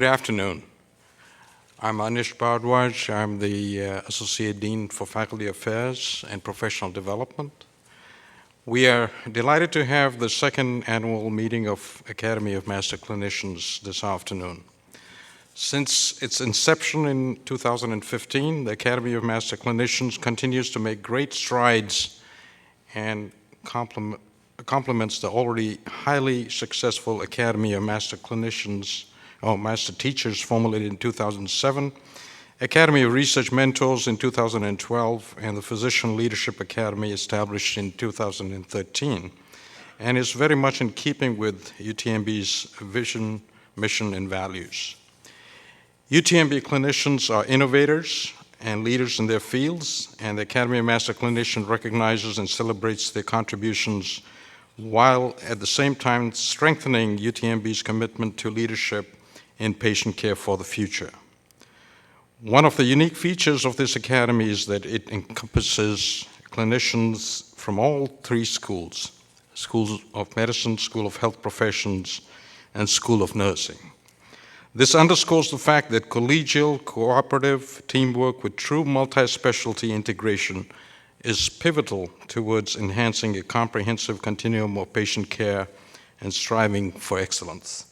Good afternoon. I'm Anish Bhardwaj. I'm the Associate Dean for Faculty Affairs and Professional Development. We are delighted to have the second annual meeting of Academy of Master Clinicians this afternoon. Since its inception in 2015, the Academy of Master Clinicians continues to make great strides and complements the already highly successful Academy of Master Clinicians or Master Teachers formulated in 2007, Academy of Research Mentors in 2012, and the Physician Leadership Academy established in 2013, and is very much in keeping with UTMB's vision, mission, and values. UTMB clinicians are innovators and leaders in their fields, and the Academy of Master Clinicians recognizes and celebrates their contributions while at the same time strengthening UTMB's commitment to leadership in patient care for the future. One of the unique features of this academy is that it encompasses clinicians from all three schools: School of Medicine, School of Health Professions, and School of Nursing. This underscores the fact that collegial, cooperative teamwork with true multi-specialty integration is pivotal towards enhancing a comprehensive continuum of patient care and striving for excellence.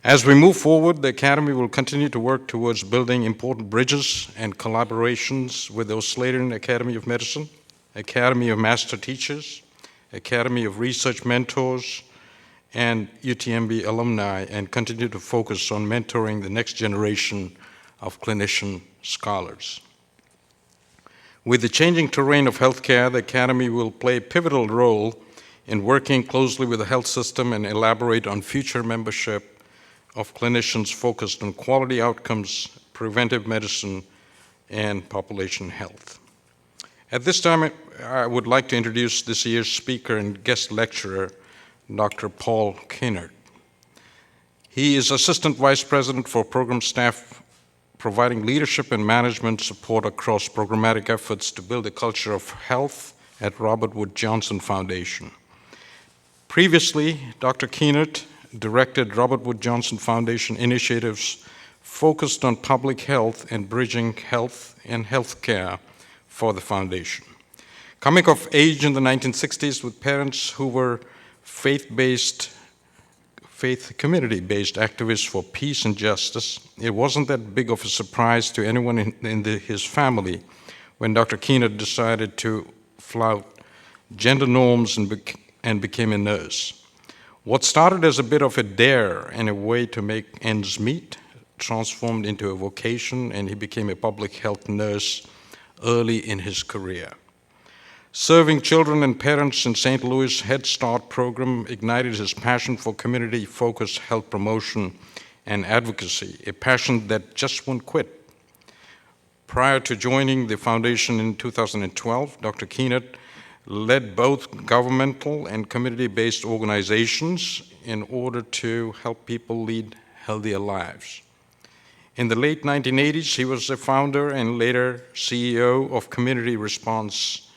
As we move forward, the Academy will continue to work towards building important bridges and collaborations with the Australian Academy of Medicine, Academy of Master Teachers, Academy of Research Mentors, and UTMB alumni, and continue to focus on mentoring the next generation of clinician scholars. With the changing terrain of healthcare, the Academy will play a pivotal role in working closely with the health system and elaborate on future membership of clinicians focused on quality outcomes, preventive medicine, and population health. At this time, I would like to introduce this year's speaker and guest lecturer, Dr. Paul Kuehnert. He is Assistant Vice President for Program Staff, providing leadership and management support across programmatic efforts to build a culture of health at Robert Wood Johnson Foundation. Previously, Dr. Kuehnert directed Robert Wood Johnson Foundation initiatives focused on public health and bridging health and healthcare for the foundation. Coming of age in the 1960s with parents who were community-based activists for peace and justice, it wasn't that big of a surprise to anyone in his family when Dr. Kuehnert decided to flout gender norms and became a nurse. What started as a bit of a dare and a way to make ends meet transformed into a vocation, and he became a public health nurse early in his career. Serving children and parents in St. Louis Head Start program ignited his passion for community-focused health promotion and advocacy, a passion that just won't quit. Prior to joining the foundation in 2012, Dr. Kuehnert led both governmental and community-based organizations in order to help people lead healthier lives. In the late 1980s, he was the founder and later CEO of Community Response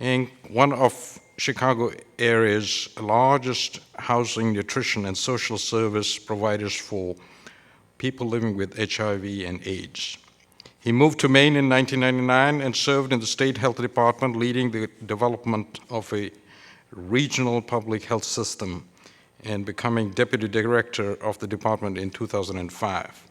Inc., one of Chicago area's largest housing, nutrition, and social service providers for people living with HIV and AIDS. He moved to Maine in 1999 and served in the state health department, leading the development of a regional public health system and becoming deputy director of the department in 2005.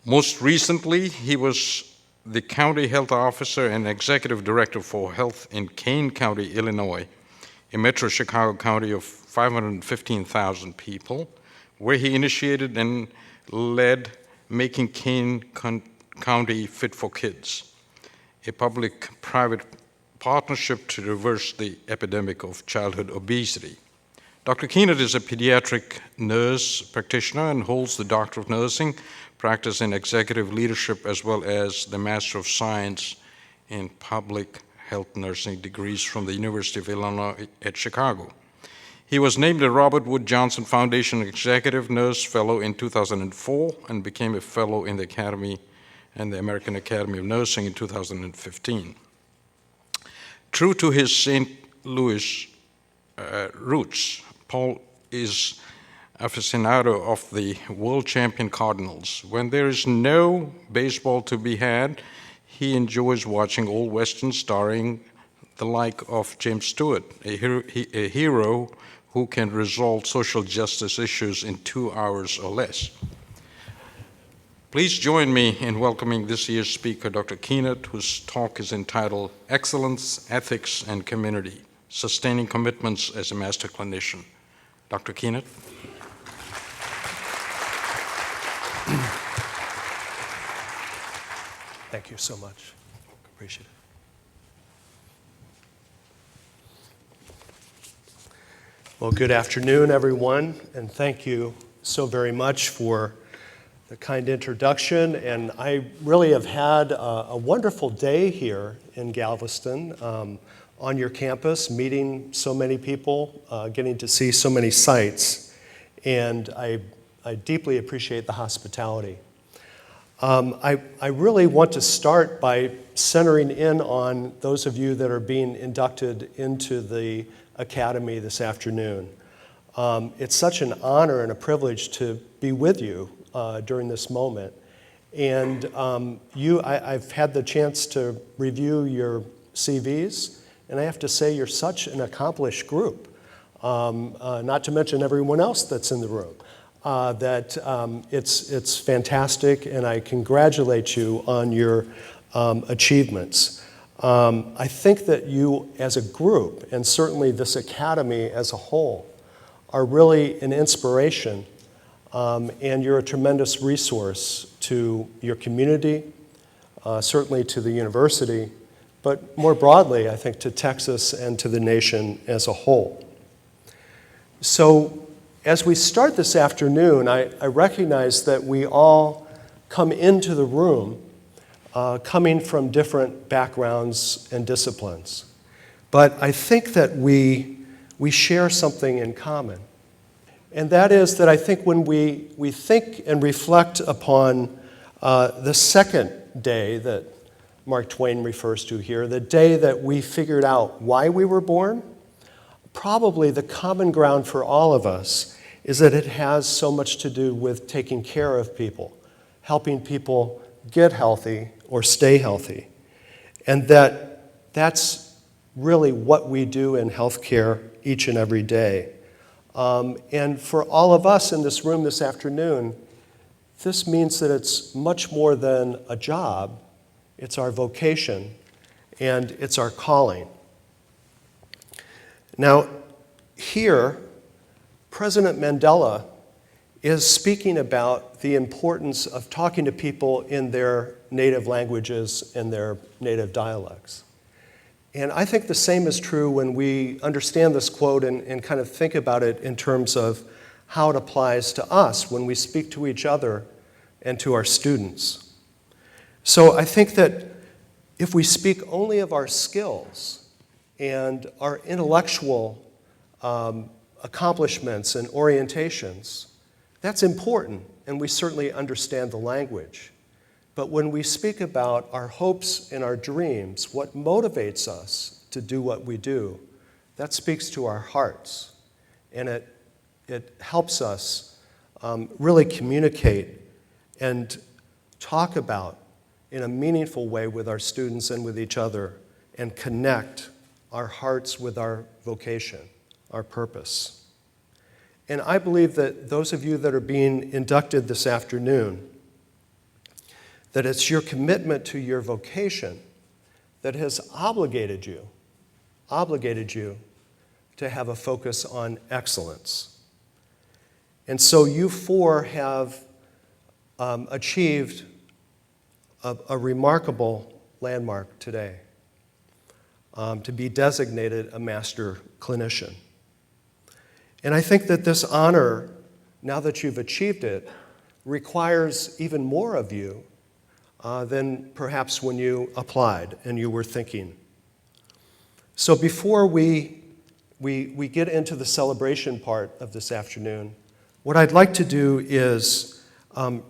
Most recently, he was the county health officer and executive director for health in Kane County, Illinois, a metro Chicago county of 515,000 people, where he initiated and led Making Kane County Fit for Kids, a public-private partnership to reverse the epidemic of childhood obesity. Dr. Kuehnert is a pediatric nurse practitioner and holds the Doctor of Nursing, practice in executive leadership, as well as the Master of Science in Public Health Nursing degrees from the University of Illinois at Chicago. He was named a Robert Wood Johnson Foundation Executive Nurse Fellow in 2004 and became a Fellow in the Academy and the American Academy of Nursing in 2015. True to his St. Louis roots, Paul is aficionado of the world champion Cardinals. When there is no baseball to be had, he enjoys watching old westerns starring the like of James Stewart, a hero who can resolve social justice issues in 2 hours or less. Please join me in welcoming this year's speaker, Dr. Kuehnert, whose talk is entitled Excellence, Ethics, and Community, Sustaining Commitments as a Master Clinician. Dr. Kuehnert. Thank you so much. Appreciate it. Well, good afternoon, everyone, and thank you so very much for the kind introduction. And I really have had a wonderful day here in Galveston on your campus, meeting so many people, getting to see so many sites, and I deeply appreciate the hospitality. I really want to start by centering in on those of you that are being inducted into the Academy this afternoon. It's such an honor and a privilege to be with you during this moment. And I've had the chance to review your CVs, and I have to say you're such an accomplished group, not to mention everyone else that's in the room. It's fantastic, and I congratulate you on your achievements. I think that you as a group, and certainly this academy as a whole, are really an inspiration, and you're a tremendous resource to your community, certainly to the university, but more broadly, I think, to Texas and to the nation as a whole. So, as we start this afternoon, I recognize that we all come into the room coming from different backgrounds and disciplines. But I think that we share something in common. And that is that I think when we think and reflect upon the second day that Mark Twain refers to here, the day that we figured out why we were born, probably the common ground for all of us is that it has so much to do with taking care of people, helping people get healthy or stay healthy. And that's really what we do in healthcare each and every day. And for all of us in this room this afternoon, this means that it's much more than a job. It's our vocation, and it's our calling. Now, here, President Mandela is speaking about the importance of talking to people in their native languages and their native dialects. And I think the same is true when we understand this quote and kind of think about it in terms of how it applies to us when we speak to each other and to our students. So I think that if we speak only of our skills and our intellectual accomplishments and orientations, that's important, and we certainly understand the language. But when we speak about our hopes and our dreams, what motivates us to do what we do, that speaks to our hearts. And it helps us really communicate and talk about in a meaningful way with our students and with each other and connect our hearts with our vocation, our purpose. And I believe that those of you that are being inducted this afternoon, that it's your commitment to your vocation that has obligated you to have a focus on excellence. And so you four have achieved a remarkable landmark today, to be designated a master clinician. And I think that this honor, now that you've achieved it, requires even more of you than perhaps when you applied and you were thinking. So before we get into the celebration part of this afternoon, what I'd like to do is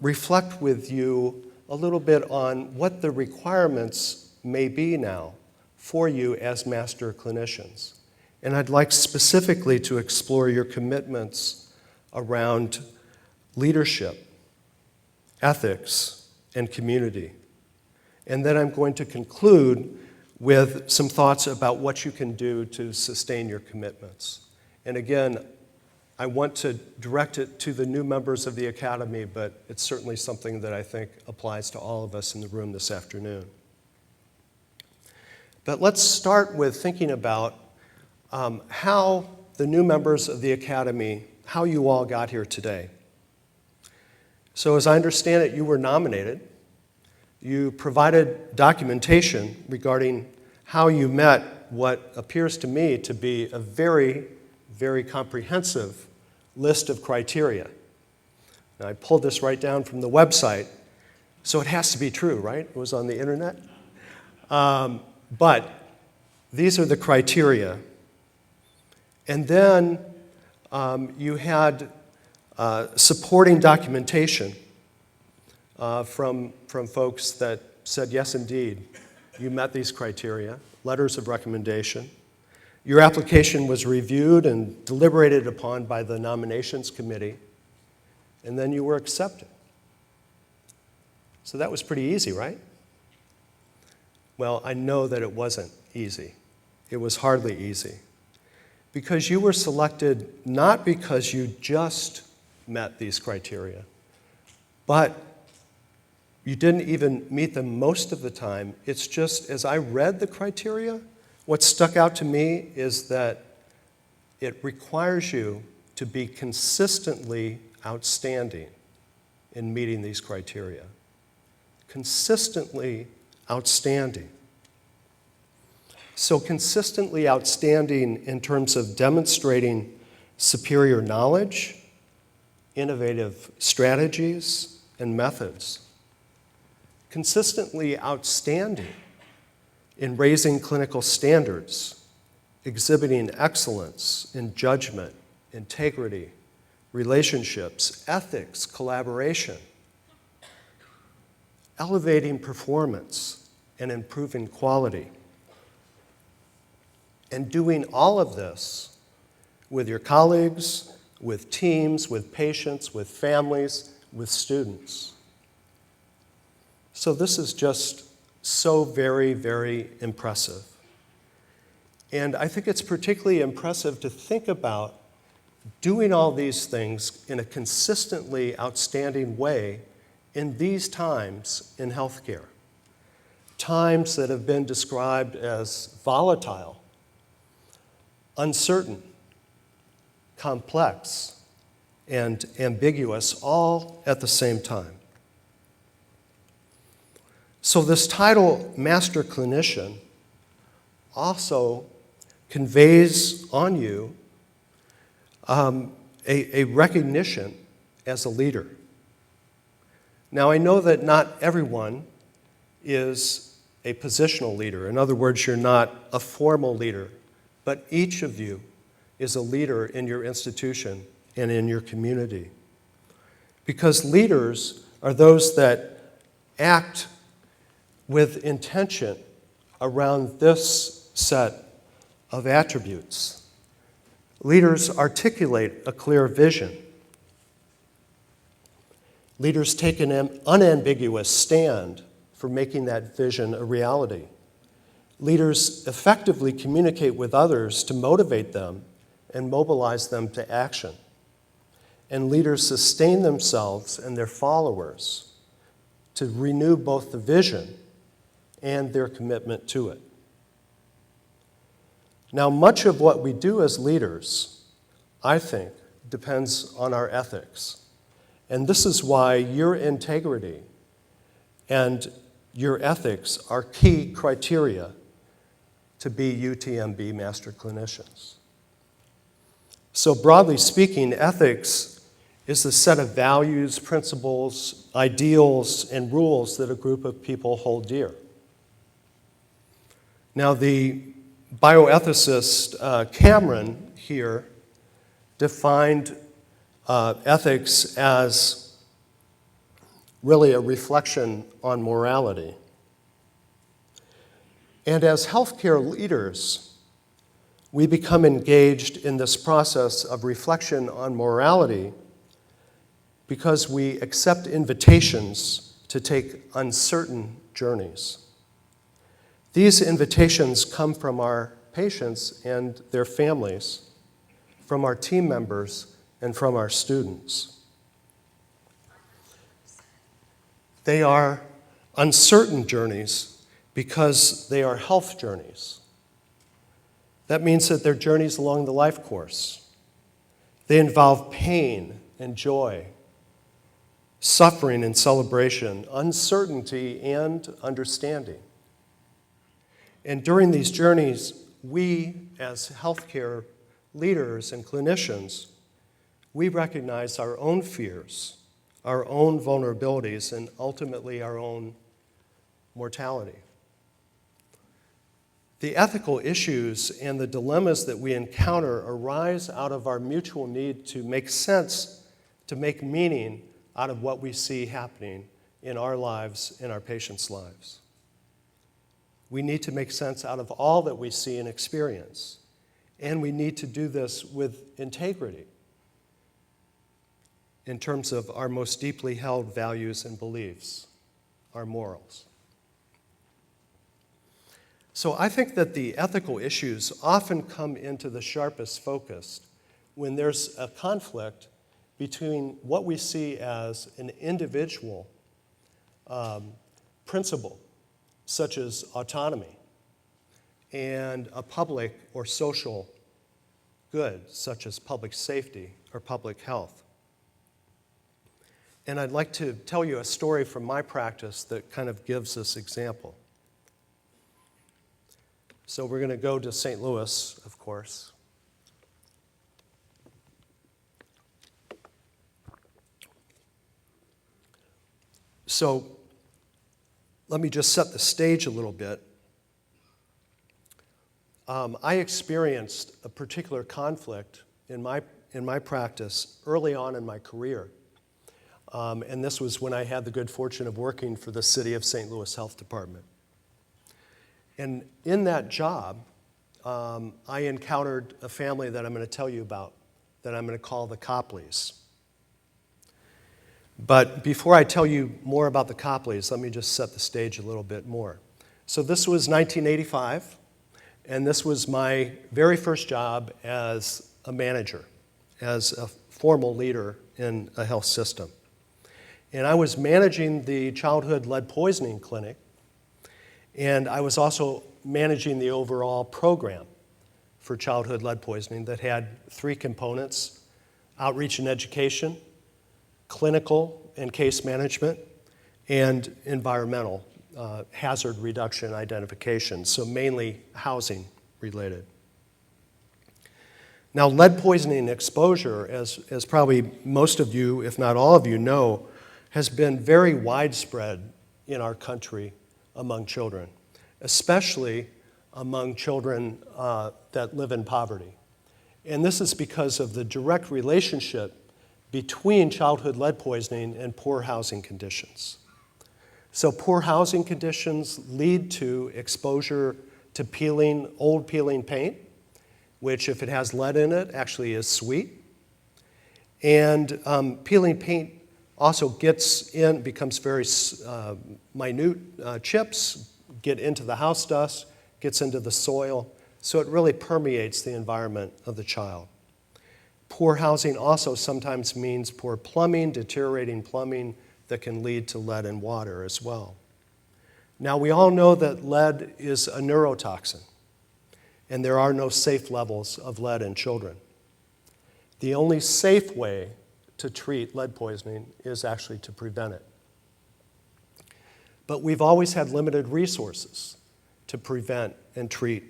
reflect with you a little bit on what the requirements may be now for you as master clinicians. And I'd like specifically to explore your commitments around leadership, ethics, and community. And then I'm going to conclude with some thoughts about what you can do to sustain your commitments. And again, I want to direct it to the new members of the Academy, but it's certainly something that I think applies to all of us in the room this afternoon. But let's start with thinking about how the new members of the Academy, how you all got here today. So as I understand it, you were nominated. You provided documentation regarding how you met what appears to me to be a very, very comprehensive list of criteria. Now, I pulled this right down from the website, so it has to be true, right? It was on the internet. But these are the criteria. And then you had supporting documentation from folks that said, yes, indeed, you met these criteria, letters of recommendation. Your application was reviewed and deliberated upon by the nominations committee, and then you were accepted. So that was pretty easy, right? Well, I know that it wasn't easy. It was hardly easy. Because you were selected not because you just met these criteria, but you didn't even meet them most of the time. It's just, as I read the criteria, what stuck out to me is that it requires you to be consistently outstanding in meeting these criteria. Consistently outstanding. So consistently outstanding in terms of demonstrating superior knowledge, innovative strategies, and methods. Consistently outstanding in raising clinical standards, exhibiting excellence in judgment, integrity, relationships, ethics, collaboration, elevating performance, and improving quality. And doing all of this with your colleagues, with teams, with patients, with families, with students. So this is just so very, very impressive. And I think it's particularly impressive to think about doing all these things in a consistently outstanding way in these times in healthcare. Times that have been described as volatile, uncertain, complex, and ambiguous, all at the same time. So this title, Master Clinician, also conveys on you a recognition as a leader. Now, I know that not everyone is a positional leader. In other words, you're not a formal leader, but each of you is a leader in your institution and in your community. Because leaders are those that act with intention around this set of attributes. Leaders articulate a clear vision. Leaders take an unambiguous stand for making that vision a reality. Leaders effectively communicate with others to motivate them and mobilize them to action. And leaders sustain themselves and their followers to renew both the vision and their commitment to it. Now, much of what we do as leaders, I think, depends on our ethics. And this is why your integrity and your ethics are key criteria to be UTMB Master Clinicians. So broadly speaking, ethics is the set of values, principles, ideals, and rules that a group of people hold dear. Now, the bioethicist Cameron here defined ethics as really a reflection on morality. And as healthcare leaders, we become engaged in this process of reflection on morality because we accept invitations to take uncertain journeys. These invitations come from our patients and their families, from our team members, and from our students. They are uncertain journeys because they are health journeys. That means that they're journeys along the life course. They involve pain and joy, suffering and celebration, uncertainty and understanding. And during these journeys, we, as healthcare leaders and clinicians, we recognize our own fears, our own vulnerabilities, and ultimately our own mortality. The ethical issues and the dilemmas that we encounter arise out of our mutual need to make sense, to make meaning out of what we see happening in our lives, in our patients' lives. We need to make sense out of all that we see and experience, and we need to do this with integrity in terms of our most deeply held values and beliefs, our morals. So I think that the ethical issues often come into the sharpest focus when there's a conflict between what we see as an individual principle, such as autonomy, and a public or social good, such as public safety or public health. And I'd like to tell you a story from my practice that kind of gives this example. So we're going to go to St. Louis, of course. So let me just set the stage a little bit. I experienced a particular conflict in my practice early on in my career. And this was when I had the good fortune of working for the City of St. Louis Health Department. And in that job, I encountered a family that I'm going to tell you about, that I'm going to call the Copleys. But before I tell you more about the Copleys, let me just set the stage a little bit more. So this was 1985, and this was my very first job as a manager, as a formal leader in a health system. And I was managing the childhood lead poisoning clinic, and I was also managing the overall program for childhood lead poisoning that had 3 components: outreach and education, clinical and case management, and environmental hazard reduction identification, so mainly housing related. Now, lead poisoning exposure, as probably most of you, if not all of you, know, has been very widespread in our country among children, especially among children that live in poverty. And this is because of the direct relationship between childhood lead poisoning and poor housing conditions. So poor housing conditions lead to exposure to old peeling paint, which, if it has lead in it, actually is sweet. And peeling paint also becomes very minute chips, get into the house dust, gets into the soil, so it really permeates the environment of the child. Poor housing also sometimes means poor plumbing, deteriorating plumbing that can lead to lead in water as well. Now, we all know that lead is a neurotoxin, and there are no safe levels of lead in children. The only safe way to treat lead poisoning is actually to prevent it. But we've always had limited resources to prevent and treat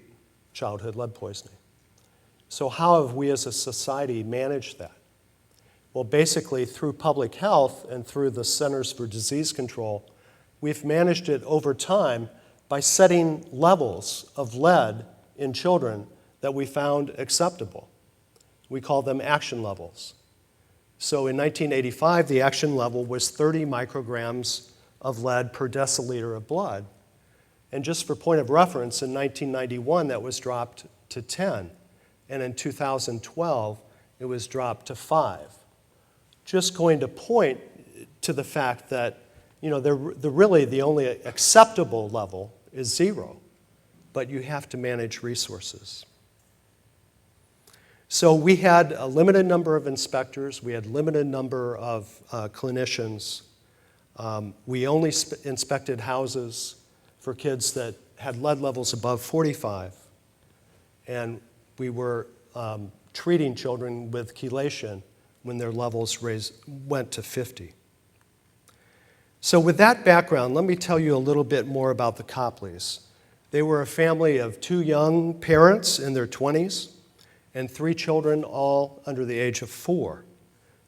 childhood lead poisoning. So how have we as a society managed that? Well, basically through public health and through the Centers for Disease Control, we've managed it over time by setting levels of lead in children that we found acceptable. We call them action levels. So in 1985, the action level was 30 micrograms of lead per deciliter of blood. And just for point of reference, in 1991, that was dropped to 10. and in 2012, it was dropped to 5. Just going to point to the fact that, really the only acceptable level is 0, but you have to manage resources. So we had a limited number of inspectors, we had limited number of clinicians. We only inspected houses for kids that had lead levels above 45, and we were treating children with chelation when their levels went to 50. So with that background, let me tell you a little bit more about the Copleys. They were a family of 2 young parents in their 20s and 3 children, all under the age of 4.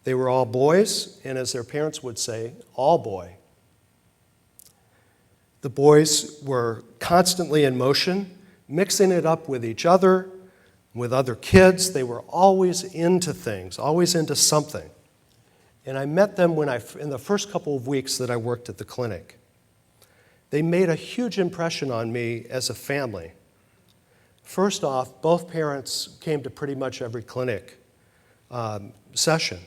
They were all boys, and as their parents would say, all boy. The boys were constantly in motion, mixing it up with each other, with other kids. They were always into things, always into something. And I met them in the first couple of weeks that I worked at the clinic. They made a huge impression on me as a family. First off, both parents came to pretty much every clinic session.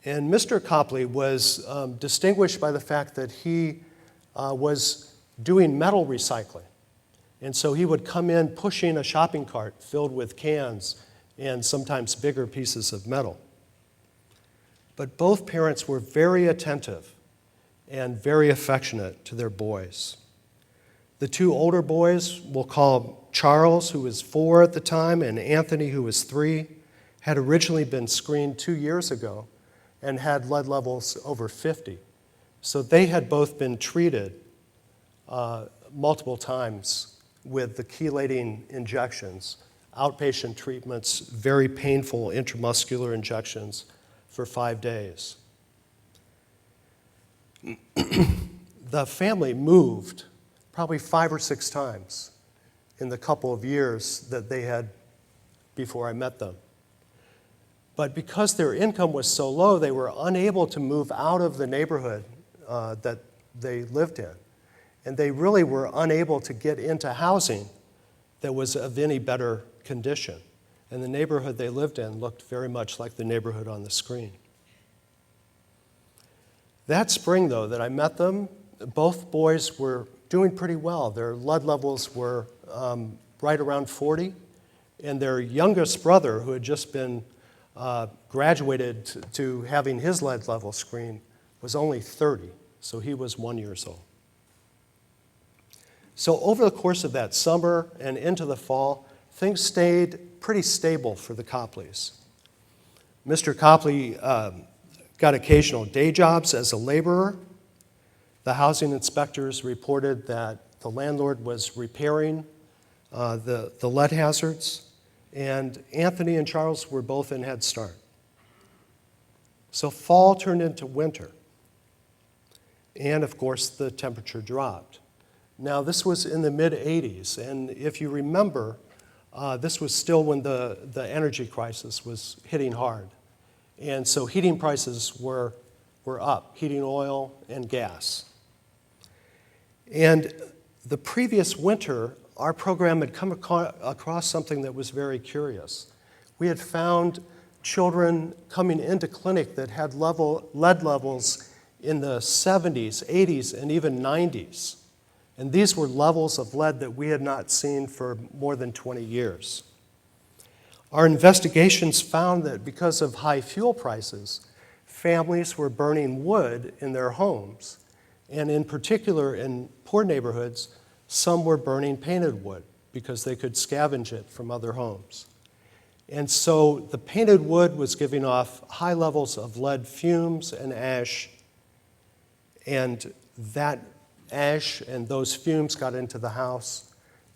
And Mr. Copley was distinguished by the fact that he was doing metal recycling. And so he would come in pushing a shopping cart filled with cans and sometimes bigger pieces of metal. But both parents were very attentive and very affectionate to their boys. The 2 older boys, we'll call Charles, who was 4 at the time, and Anthony, who was 3, had originally been screened 2 years ago and had lead levels over 50. So they had both been treated multiple times with the chelating injections, outpatient treatments, very painful intramuscular injections for 5 days. The family moved probably 5 or 6 times in the couple of years that they had before I met them. But because their income was so low, they were unable to move out of the neighborhood that they lived in. And they really were unable to get into housing that was of any better condition. And the neighborhood they lived in looked very much like the neighborhood on the screen. That spring, though, that I met them, both boys were doing pretty well. Their lead levels were right around 40, and their youngest brother, who had just been graduated to having his lead level screened, was only 30, so he was 1 year old. So over the course of that summer and into the fall, things stayed pretty stable for the Copleys. Mr. Copley got occasional day jobs as a laborer. The housing inspectors reported that the landlord was repairing the lead hazards, and Anthony and Charles were both in Head Start. So fall turned into winter, and of course the temperature dropped. Now this was in the mid-80s, and if you remember, this was still when the energy crisis was hitting hard. And so heating prices were up, heating oil and gas. And the previous winter, our program had come across something that was very curious. We had found children coming into clinic that had lead levels in the 70s, 80s, and even 90s. And these were levels of lead that we had not seen for more than 20 years. Our investigations found that because of high fuel prices, families were burning wood in their homes, and in particular in poor neighborhoods, some were burning painted wood because they could scavenge it from other homes. And so the painted wood was giving off high levels of lead fumes and ash, and that ash and those fumes got into the house,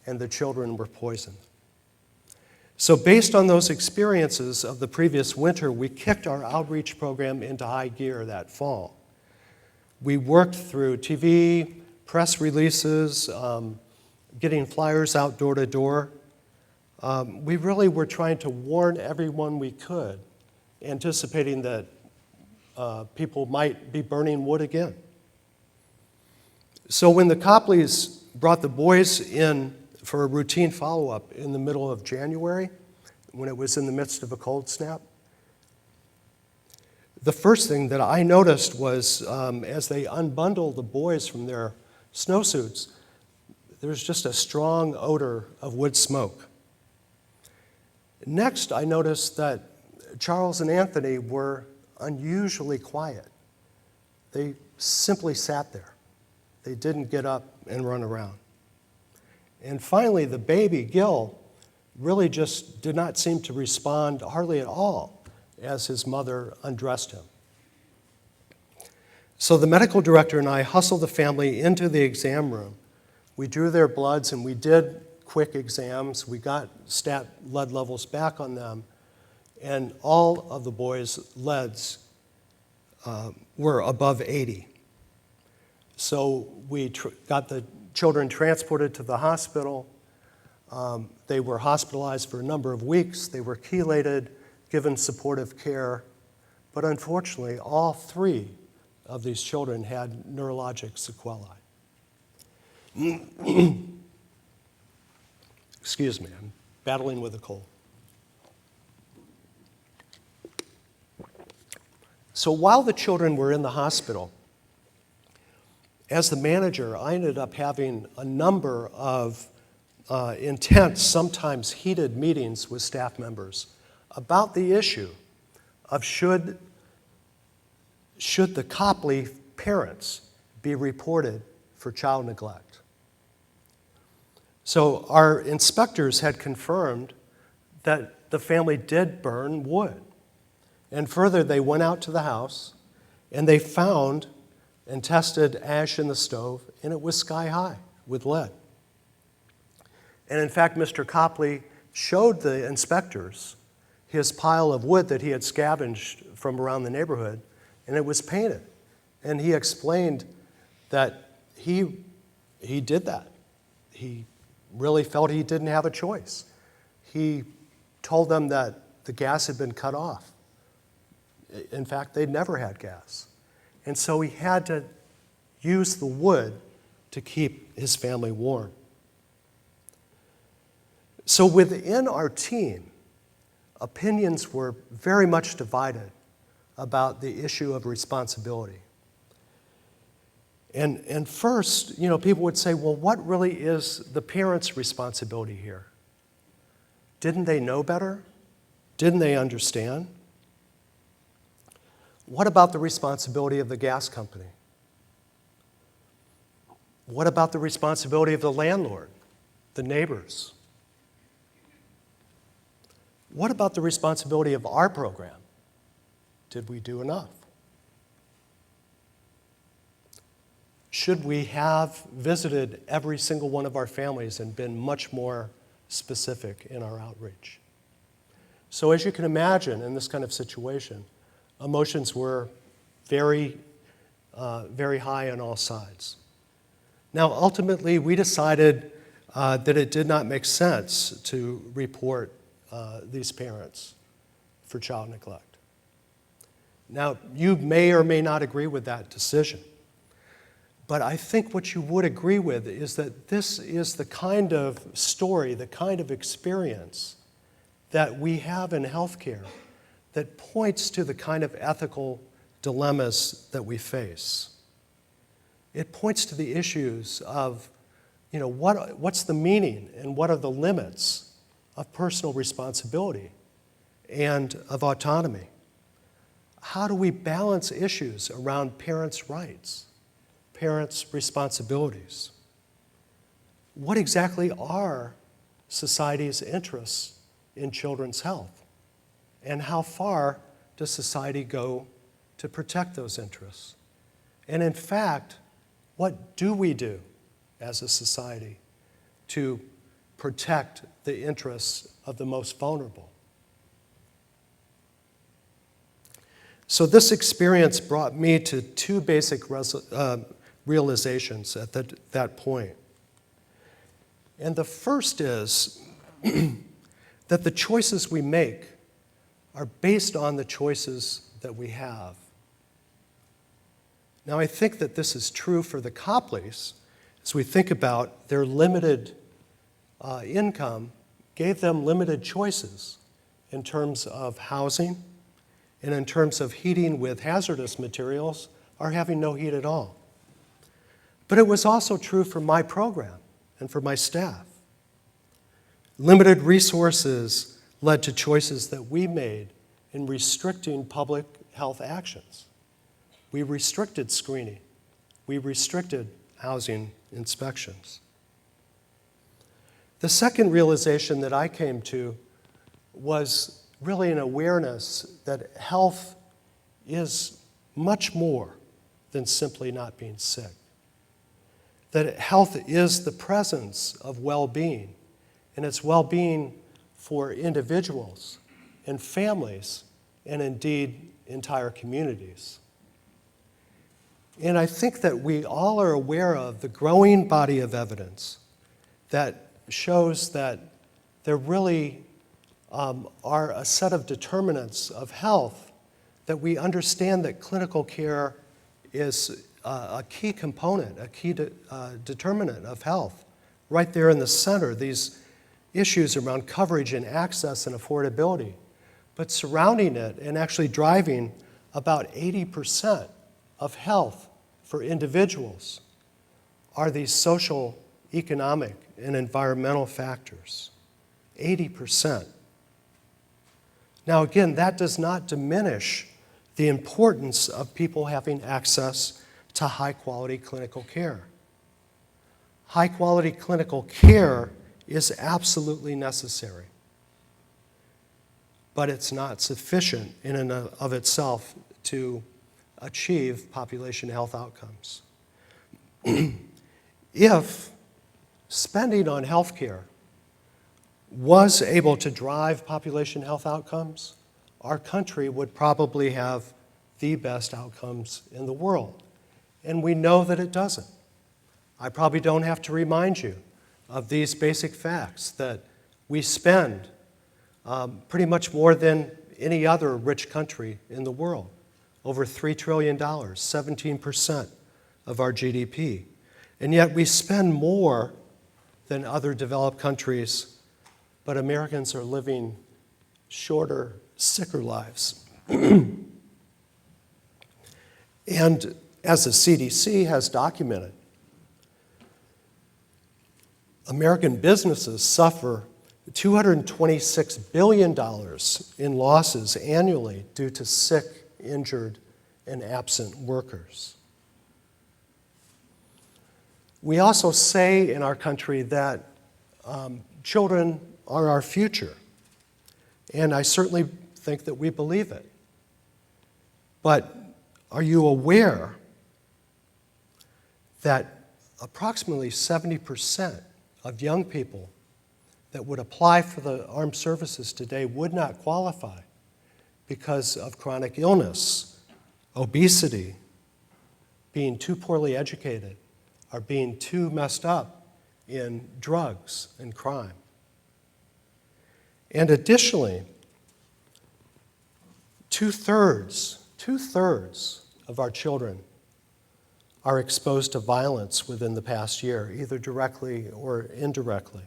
and the children were poisoned. So based on those experiences of the previous winter, we kicked our outreach program into high gear that fall. We worked through TV, press releases, getting flyers out door to door. We really were trying to warn everyone we could, anticipating that people might be burning wood again. So when the Copleys brought the boys in for a routine follow-up in the middle of January, when it was in the midst of a cold snap. The first thing that I noticed was as they unbundled the boys from their snowsuits, there was just a strong odor of wood smoke. Next, I noticed that Charles and Anthony were unusually quiet. They simply sat there. They didn't get up and run around. And finally, the baby, Gil, really just did not seem to respond hardly at all as his mother undressed him. So the medical director and I hustled the family into the exam room. We drew their bloods and we did quick exams. We got stat lead levels back on them, and all of the boys' leads were above 80. So we got the children transported to the hospital. They were hospitalized for a number of weeks. They were chelated, given supportive care. But unfortunately, all three of these children had neurologic sequelae. Excuse me, I'm battling with a cold. So while the children were in the hospital, as the manager, I ended up having a number of intense, sometimes heated meetings with staff members about the issue of should the Copley parents be reported for child neglect. So our inspectors had confirmed that the family did burn wood. And further, they went out to the house and they found and tested ash in the stove, and it was sky high with lead. And in fact, Mr. Copley showed the inspectors his pile of wood that he had scavenged from around the neighborhood, and it was painted. And he explained that he did that. He really felt he didn't have a choice. He told them that the gas had been cut off. In fact, they'd never had gas. And so he had to use the wood to keep his family warm. So within our team, opinions were very much divided about the issue of responsibility. And first, people would say, well, what really is the parents' responsibility here? Didn't they know better? Didn't they understand? What about the responsibility of the gas company? What about the responsibility of the landlord, the neighbors? What about the responsibility of our program? Did we do enough? Should we have visited every single one of our families and been much more specific in our outreach? So as you can imagine, in this kind of situation, emotions were very, very high on all sides. Now, ultimately, we decided that it did not make sense to report these parents for child neglect. Now, you may or may not agree with that decision, but I think what you would agree with is that this is the kind of story, the kind of experience that we have in healthcare that points to the kind of ethical dilemmas that we face. It points to the issues of, what's the meaning and what are the limits of personal responsibility and of autonomy? How do we balance issues around parents' rights, parents' responsibilities? What exactly are society's interests in children's health? And how far does society go to protect those interests? And in fact, what do we do as a society to protect the interests of the most vulnerable? So this experience brought me to two basic realizations at that point. And the first is that the choices we make are based on the choices that we have. Now, I think that this is true for the Copleys as we think about their limited income gave them limited choices in terms of housing and in terms of heating with hazardous materials are having no heat at all. But it was also true for my program and for my staff. Limited resources led to choices that we made in restricting public health actions. We restricted screening. We restricted housing inspections. The second realization that I came to was really an awareness that health is much more than simply not being sick. That health is the presence of well-being, and it's well-being for individuals and families and indeed entire communities. And I think that we all are aware of the growing body of evidence that shows that there really are a set of determinants of health that we understand that clinical care is a key component, a key determinant of health. Right there in the center, these issues around coverage and access and affordability. But surrounding it and actually driving about 80% of health for individuals are these social, economic, and environmental factors. 80%. Now again, that does not diminish the importance of people having access to high-quality clinical care. High-quality clinical care is absolutely necessary, but it's not sufficient in and of itself to achieve population health outcomes. If spending on health care was able to drive population health outcomes, our country would probably have the best outcomes in the world. And we know that it doesn't. I probably don't have to remind you of these basic facts, that we spend pretty much more than any other rich country in the world, over $3 trillion, 17% of our GDP. And yet we spend more than other developed countries, but Americans are living shorter, sicker lives. And as the CDC has documented, American businesses suffer $226 billion in losses annually due to sick, injured, and absent workers. We also say in our country that children are our future, and I certainly think that we believe it. But are you aware that approximately 70% of young people that would apply for the armed services today would not qualify because of chronic illness, obesity, being too poorly educated, or being too messed up in drugs and crime? And additionally, two-thirds of our children are exposed to violence within the past year, either directly or indirectly.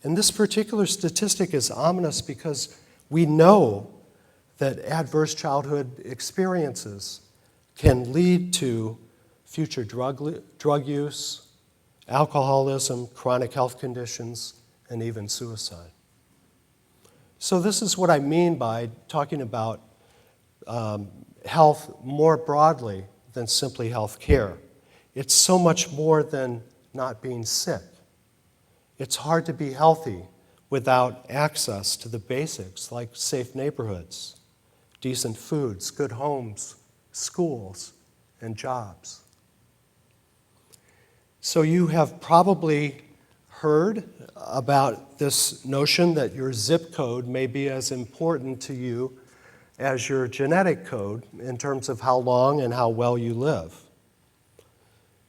And this particular statistic is ominous because we know that adverse childhood experiences can lead to future drug use, alcoholism, chronic health conditions, and even suicide. So this is what I mean by talking about health more broadly than simply health care. It's so much more than not being sick. It's hard to be healthy without access to the basics like safe neighborhoods, decent foods, good homes, schools, and jobs. So you have probably heard about this notion that your zip code may be as important to you as your genetic code in terms of how long and how well you live.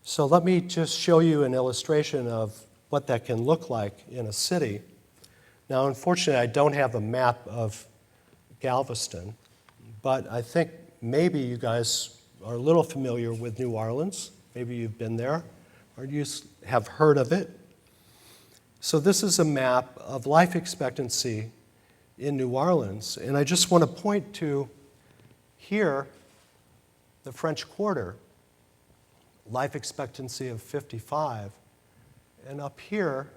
So let me just show you an illustration of what that can look like in a city. Now, unfortunately, I don't have a map of Galveston, but I think maybe you guys are a little familiar with New Orleans. Maybe you've been there, or you have heard of it. So this is a map of life expectancy in New Orleans. And I just want to point to here, the French Quarter, life expectancy of 55. And up here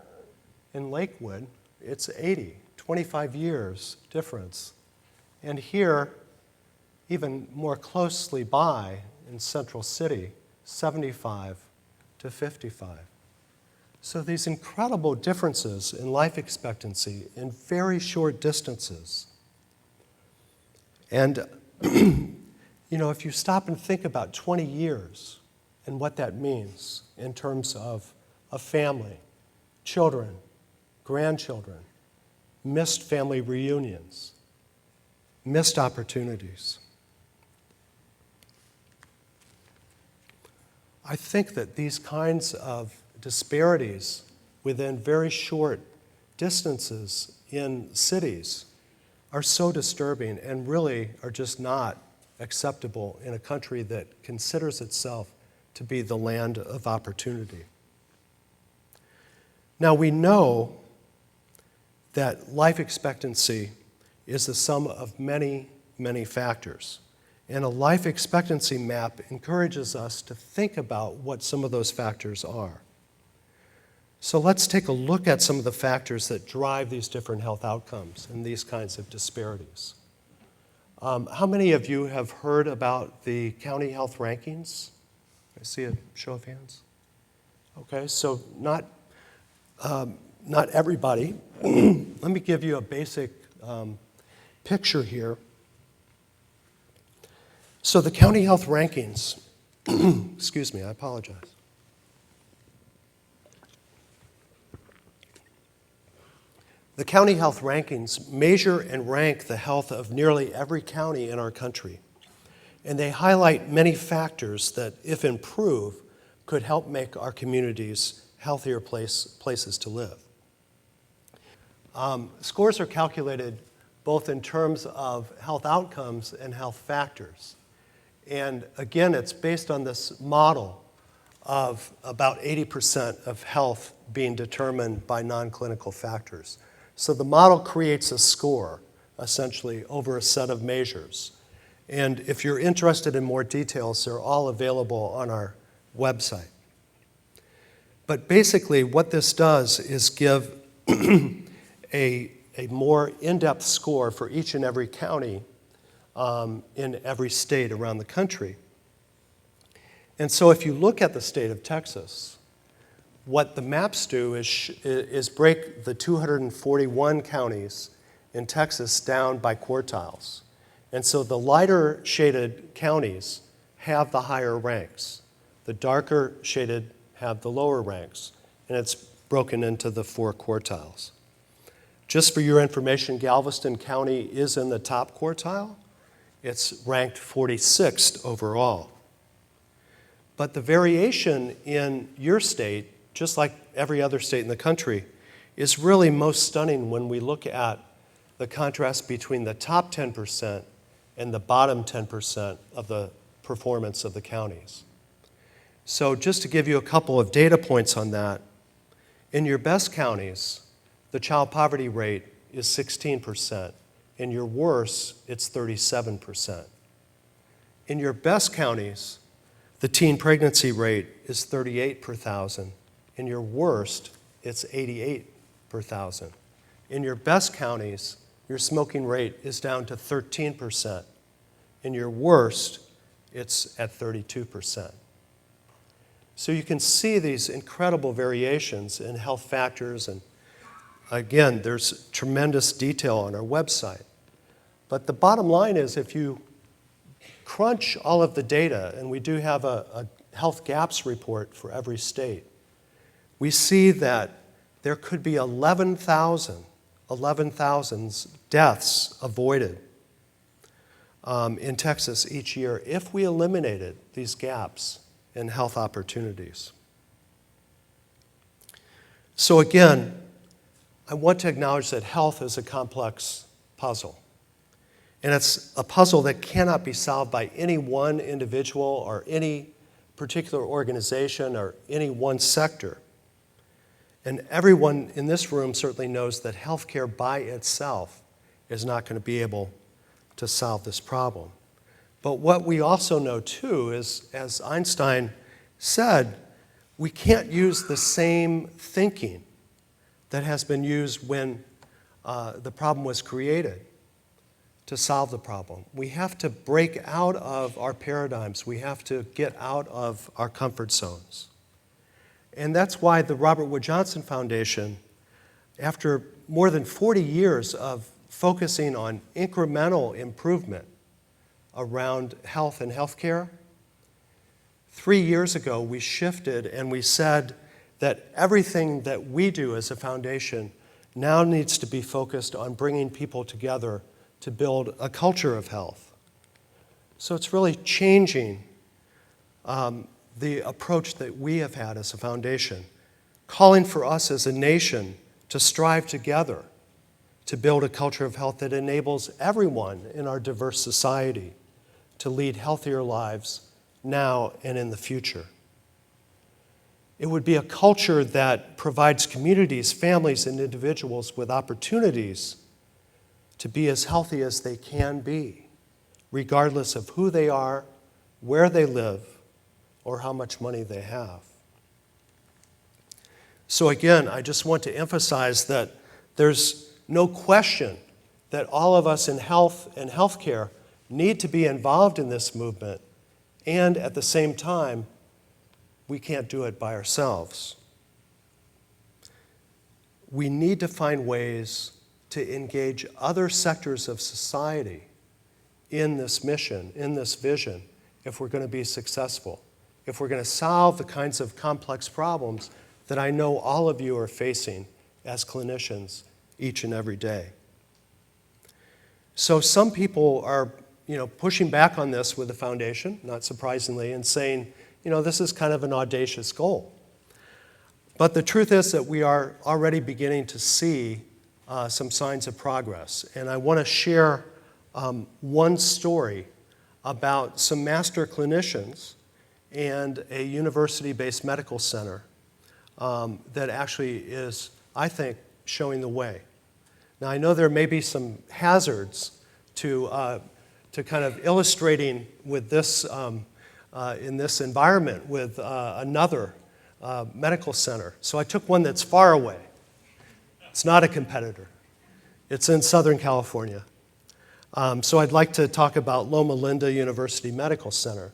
in Lakewood, it's 80, 25 years difference. And here, even more closely by in Central City, 75 to 55. So these incredible differences in life expectancy in very short distances. And if you stop and think about 20 years and what that means in terms of a family, children, grandchildren, missed family reunions, missed opportunities. I think that these kinds of disparities within very short distances in cities are so disturbing and really are just not acceptable in a country that considers itself to be the land of opportunity. Now, we know that life expectancy is the sum of many, many factors. And a life expectancy map encourages us to think about what some of those factors are. So let's take a look at some of the factors that drive these different health outcomes and these kinds of disparities. How many of you have heard about the county health rankings? I see a show of hands. Okay, so not everybody. Let me give you a basic picture here. So the county health rankings, excuse me, I apologize. The county health rankings measure and rank the health of nearly every county in our country. And they highlight many factors that, if improved, could help make our communities healthier places to live. Scores are calculated both in terms of health outcomes and health factors. And again, it's based on this model of about 80% of health being determined by non-clinical factors. So the model creates a score, essentially, over a set of measures. And if you're interested in more details, they're all available on our website. But basically, what this does is give a more in-depth score for each and every county in every state around the country. And so if you look at the state of Texas, what the maps do is break the 241 counties in Texas down by quartiles. And so the lighter shaded counties have the higher ranks. The darker shaded have the lower ranks. And it's broken into the 4 quartiles. Just for your information, Galveston County is in the top quartile. It's ranked 46th overall. But the variation in your state, just like every other state in the country, is really most stunning when we look at the contrast between the top 10% and the bottom 10% of the performance of the counties. So just to give you a couple of data points on that, in your best counties, the child poverty rate is 16%. In your worst, it's 37%. In your best counties, the teen pregnancy rate is 38 per thousand. In your worst, it's 88 per thousand. In your best counties, your smoking rate is down to 13%. In your worst, it's at 32%. So you can see these incredible variations in health factors, and again, there's tremendous detail on our website. But the bottom line is, if you crunch all of the data, and we do have a health gaps report for every state, we see that there could be 11,000 deaths avoided in Texas each year if we eliminated these gaps in health opportunities. So again, I want to acknowledge that health is a complex puzzle. And it's a puzzle that cannot be solved by any one individual or any particular organization or any one sector. And everyone in this room certainly knows that healthcare by itself is not going to be able to solve this problem. But what we also know too is, as Einstein said, we can't use the same thinking that has been used when the problem was created to solve the problem. We have to break out of our paradigms. We have to get out of our comfort zones. And that's why the Robert Wood Johnson Foundation, after more than 40 years of focusing on incremental improvement around health and healthcare, 3 years ago we shifted and we said that everything that we do as a foundation now needs to be focused on bringing people together to build a culture of health. So it's really changing the approach that we have had as a foundation, calling for us as a nation to strive together to build a culture of health that enables everyone in our diverse society to lead healthier lives now and in the future. It would be a culture that provides communities, families, and individuals with opportunities to be as healthy as they can be, regardless of who they are, where they live, or how much money they have. So again, I just want to emphasize that there's no question that all of us in health and healthcare need to be involved in this movement, and at the same time, we can't do it by ourselves. We need to find ways to engage other sectors of society in this mission, in this vision, if we're going to be successful, if we're going to solve the kinds of complex problems that I know all of you are facing as clinicians each and every day. So some people are, pushing back on this with the foundation, not surprisingly, and saying, this is kind of an audacious goal. But the truth is that we are already beginning to see some signs of progress. And I want to share one story about some master clinicians and a university-based medical center that actually is, I think, showing the way. Now, I know there may be some hazards to kind of illustrating with this in this environment with another medical center. So I took one that's far away. It's not a competitor. It's in Southern California. So I'd like to talk about Loma Linda University Medical Center.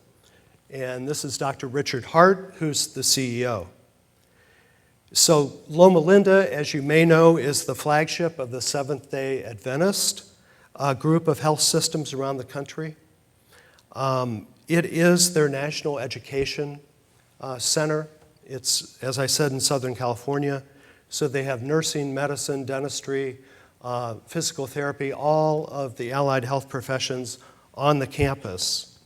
And this is Dr. Richard Hart, who's the CEO. So Loma Linda, as you may know, is the flagship of the Seventh-day Adventist group of health systems around the country. It is their national education center. It's, as I said, in Southern California. So they have nursing, medicine, dentistry, physical therapy, all of the allied health professions on the campus.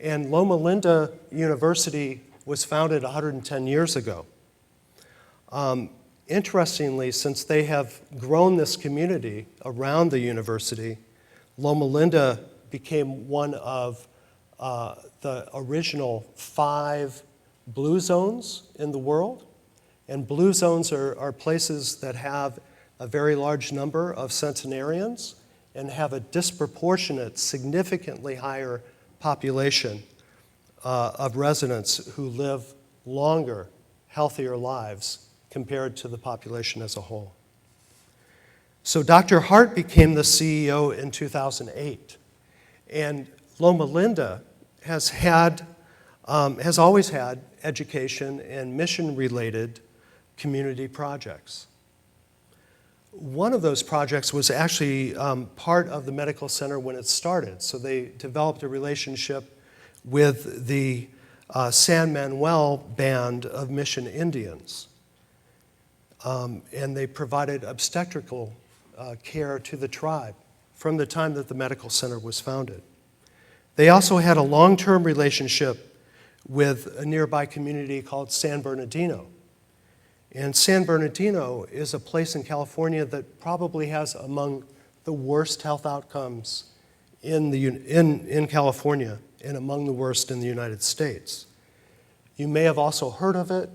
And Loma Linda University was founded 110 years ago. Interestingly, since they have grown this community around the university, Loma Linda became one of the original 5 blue zones in the world. And blue zones are places that have a very large number of centenarians and have a disproportionate, significantly higher population of residents who live longer, healthier lives compared to the population as a whole. So Dr. Hart became the CEO in 2008. And Loma Linda has always had education and mission-related community projects. One of those projects was actually part of the medical center when it started. So they developed a relationship with the San Manuel Band of Mission Indians. And they provided obstetrical care to the tribe from the time that the medical center was founded. They also had a long-term relationship with a nearby community called San Bernardino. And San Bernardino is a place in California that probably has among the worst health outcomes in California and among the worst in the United States. You may have also heard of it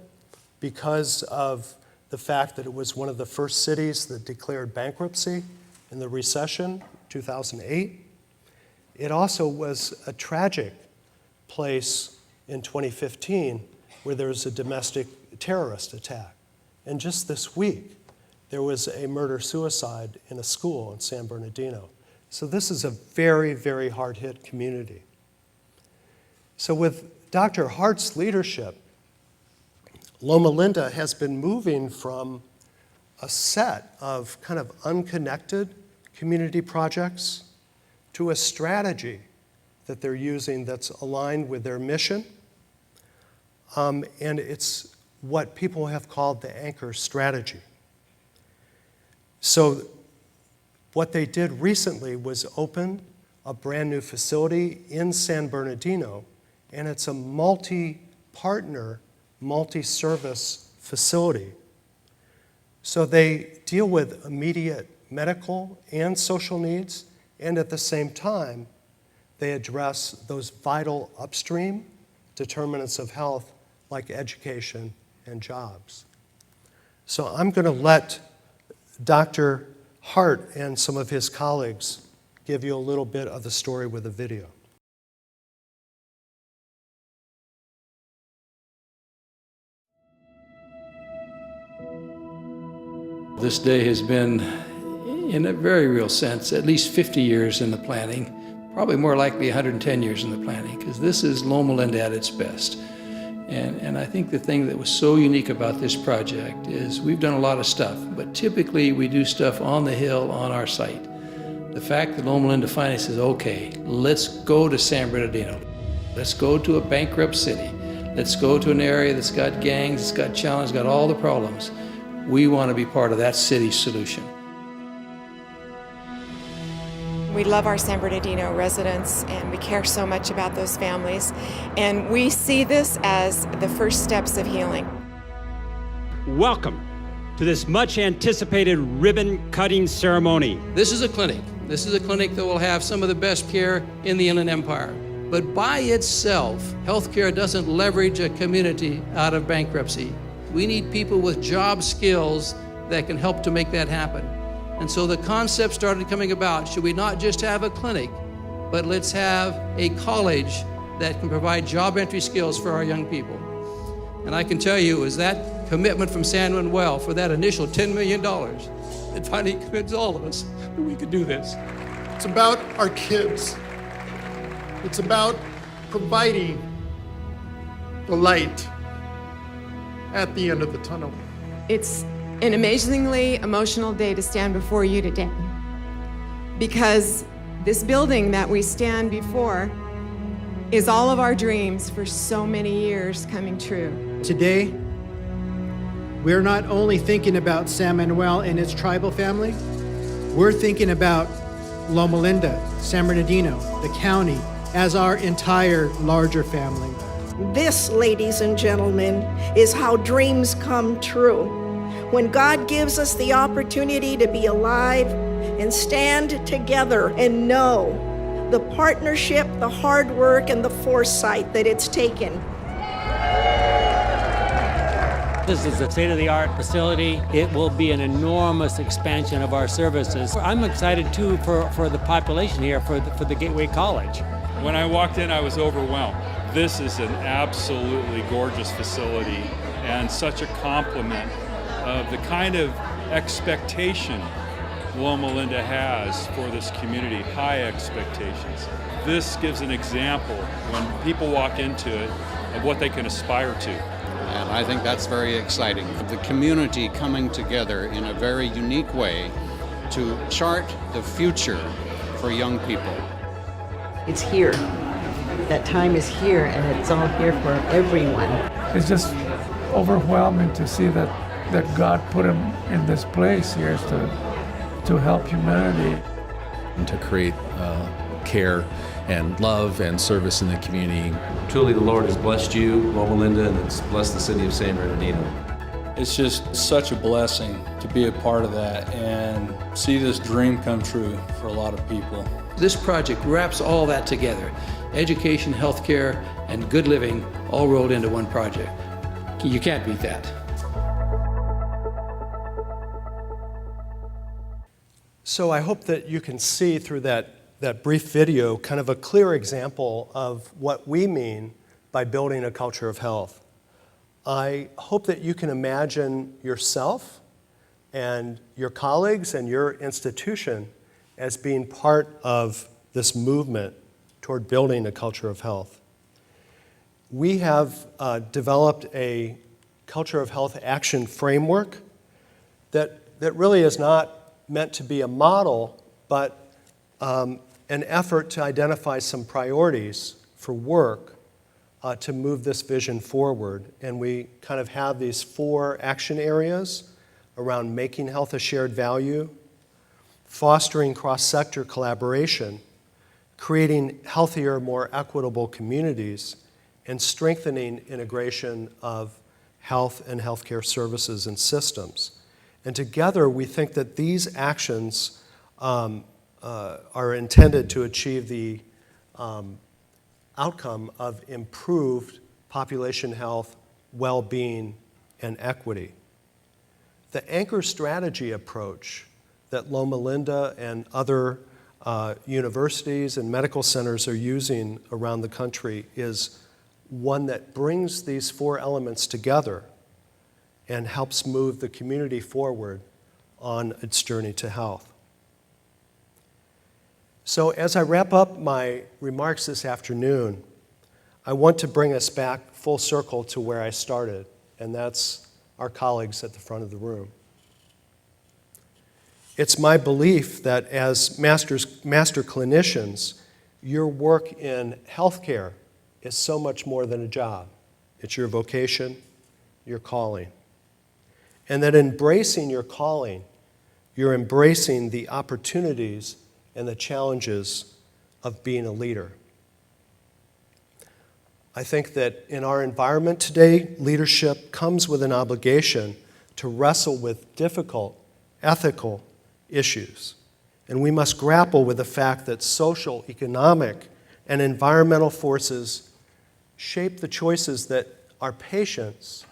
because of the fact that it was one of the first cities that declared bankruptcy in the recession, 2008. It also was a tragic place in 2015 where there was a domestic terrorist attack. And just this week, there was a murder-suicide in a school in San Bernardino. So this is a very, very hard-hit community. So with Dr. Hart's leadership, Loma Linda has been moving from a set of kind of unconnected community projects to a strategy that they're using that's aligned with their mission. And it's what people have called the anchor strategy. So what they did recently was open a brand new facility in San Bernardino, and it's a multi-partner, multi-service facility. So they deal with immediate medical and social needs, and at the same time, they address those vital upstream determinants of health like education and jobs. So I'm going to let Dr. Hart and some of his colleagues give you a little bit of the story with a video. This day has been, in a very real sense, at least 50 years in the planning, probably more likely 110 years in the planning, because this is Loma Linda at its best. And I think the thing that was so unique about this project is we've done a lot of stuff, but typically we do stuff on the hill on our site. The fact that Loma Linda finally says, okay, let's go to San Bernardino. Let's go to a bankrupt city. Let's go to an area that's got gangs, it's got challenges, got all the problems. We want to be part of that city's solution. We love our San Bernardino residents, and we care so much about those families. And we see this as the first steps of healing. Welcome to this much anticipated ribbon cutting ceremony. This is a clinic. This is a clinic that will have some of the best care in the Inland Empire. But by itself, healthcare doesn't leverage a community out of bankruptcy. We need people with job skills that can help to make that happen. And so the concept started coming about, should we not just have a clinic, but let's have a college that can provide job entry skills for our young people. And I can tell you, it was that commitment from San Manuel for that initial $10 million that finally convinced all of us that we could do this. It's about our kids. It's about providing the light at the end of the tunnel. It's an amazingly emotional day to stand before you today, because this building that we stand before is all of our dreams for so many years coming true. Today, we're not only thinking about San Manuel and its tribal family, we're thinking about Loma Linda, San Bernardino, the county, as our entire larger family. This, ladies and gentlemen, is how dreams come true. When God gives us the opportunity to be alive and stand together and know the partnership, the hard work, and the foresight that it's taken. This is a state-of-the-art facility. It will be an enormous expansion of our services. I'm excited too for the population here, for the Gateway College. When I walked in, I was overwhelmed. This is an absolutely gorgeous facility and such a compliment of the kind of expectation Loma Linda has for this community, high expectations. This gives an example when people walk into it of what they can aspire to. And I think that's very exciting. The community coming together in a very unique way to chart the future for young people. It's here. That time is here, and it's all here for everyone. It's just overwhelming to see that God put him in this place here to help humanity. And to create care and love and service in the community. Truly the Lord has blessed you, Loma Linda, and it's blessed the city of San Bernardino. It's just such a blessing to be a part of that and see this dream come true for a lot of people. This project wraps all that together. Education, healthcare, and good living all rolled into one project. You can't beat that. So I hope that you can see through that brief video kind of a clear example of what we mean by building a culture of health. I hope that you can imagine yourself and your colleagues and your institution as being part of this movement toward building a culture of health. We have developed a culture of health action framework that really is not meant to be a model, but an effort to identify some priorities for work to move this vision forward. And we kind of have these 4 action areas around making health a shared value, fostering cross-sector collaboration, creating healthier, more equitable communities, and strengthening integration of health and healthcare services and systems. And together, we think that these actions are intended to achieve the outcome of improved population health, well-being, and equity. The anchor strategy approach that Loma Linda and other universities and medical centers are using around the country is one that brings these 4 elements together and helps move the community forward on its journey to health. So as I wrap up my remarks this afternoon, I want to bring us back full circle to where I started, and that's our colleagues at the front of the room. It's my belief that as master clinicians, your work in healthcare is so much more than a job. It's your vocation, your calling. And that embracing your calling, you're embracing the opportunities and the challenges of being a leader. I think that in our environment today, leadership comes with an obligation to wrestle with difficult, ethical issues. And we must grapple with the fact that social, economic, and environmental forces shape the choices that our patients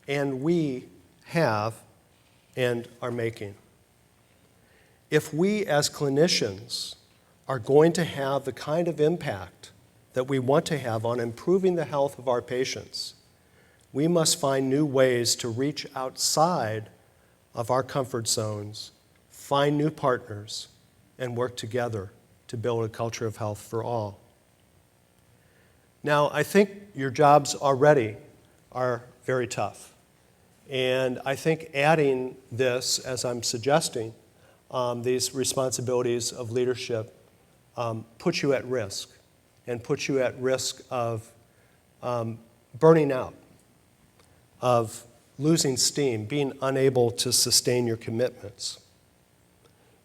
and we have and are making. If we as clinicians are going to have the kind of impact that we want to have on improving the health of our patients, we must find new ways to reach outside of our comfort zones, find new partners, and work together to build a culture of health for all. Now, I think your jobs already are very tough. And I think adding this, as I'm suggesting, these responsibilities of leadership puts you at risk, and puts you at risk of burning out, of losing steam, being unable to sustain your commitments.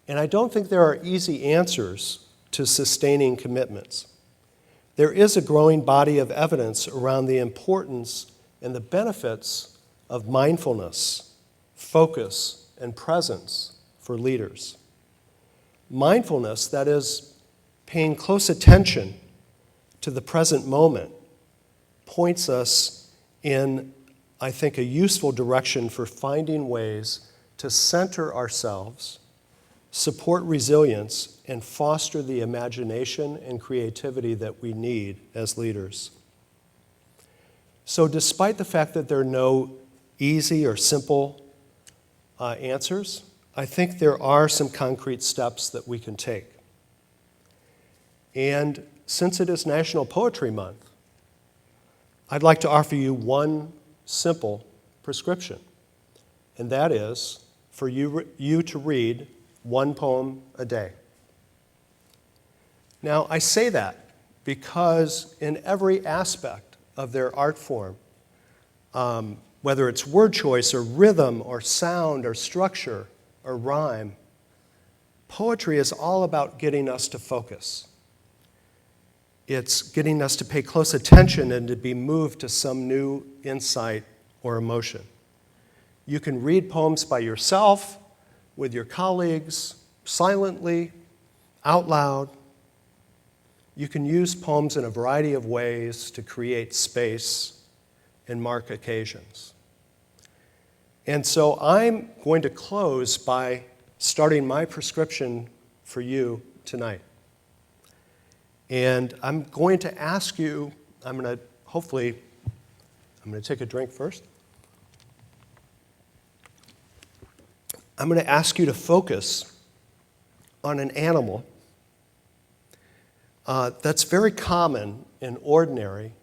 And I don't think there are easy answers to sustaining commitments. There is a growing body of evidence around the importance and the benefits of mindfulness, focus, and presence for leaders. Mindfulness, that is, paying close attention to the present moment, points us in, I think, a useful direction for finding ways to center ourselves, support resilience, and foster the imagination and creativity that we need as leaders. So despite the fact that there are no easy or simple answers, I think there are some concrete steps that we can take. And since it is National Poetry Month, I'd like to offer you one simple prescription, and that is for you to read one poem a day. Now, I say that because in every aspect of their art form, whether it's word choice or rhythm or sound or structure or rhyme, poetry is all about getting us to focus. It's getting us to pay close attention and to be moved to some new insight or emotion. You can read poems by yourself, with your colleagues, silently, out loud. You can use poems in a variety of ways to create space and mark occasions. And so I'm going to close by starting my prescription for you tonight. And I'm going to ask you, I'm going to take a drink first. I'm going to ask you to focus on an animal that's very common and ordinary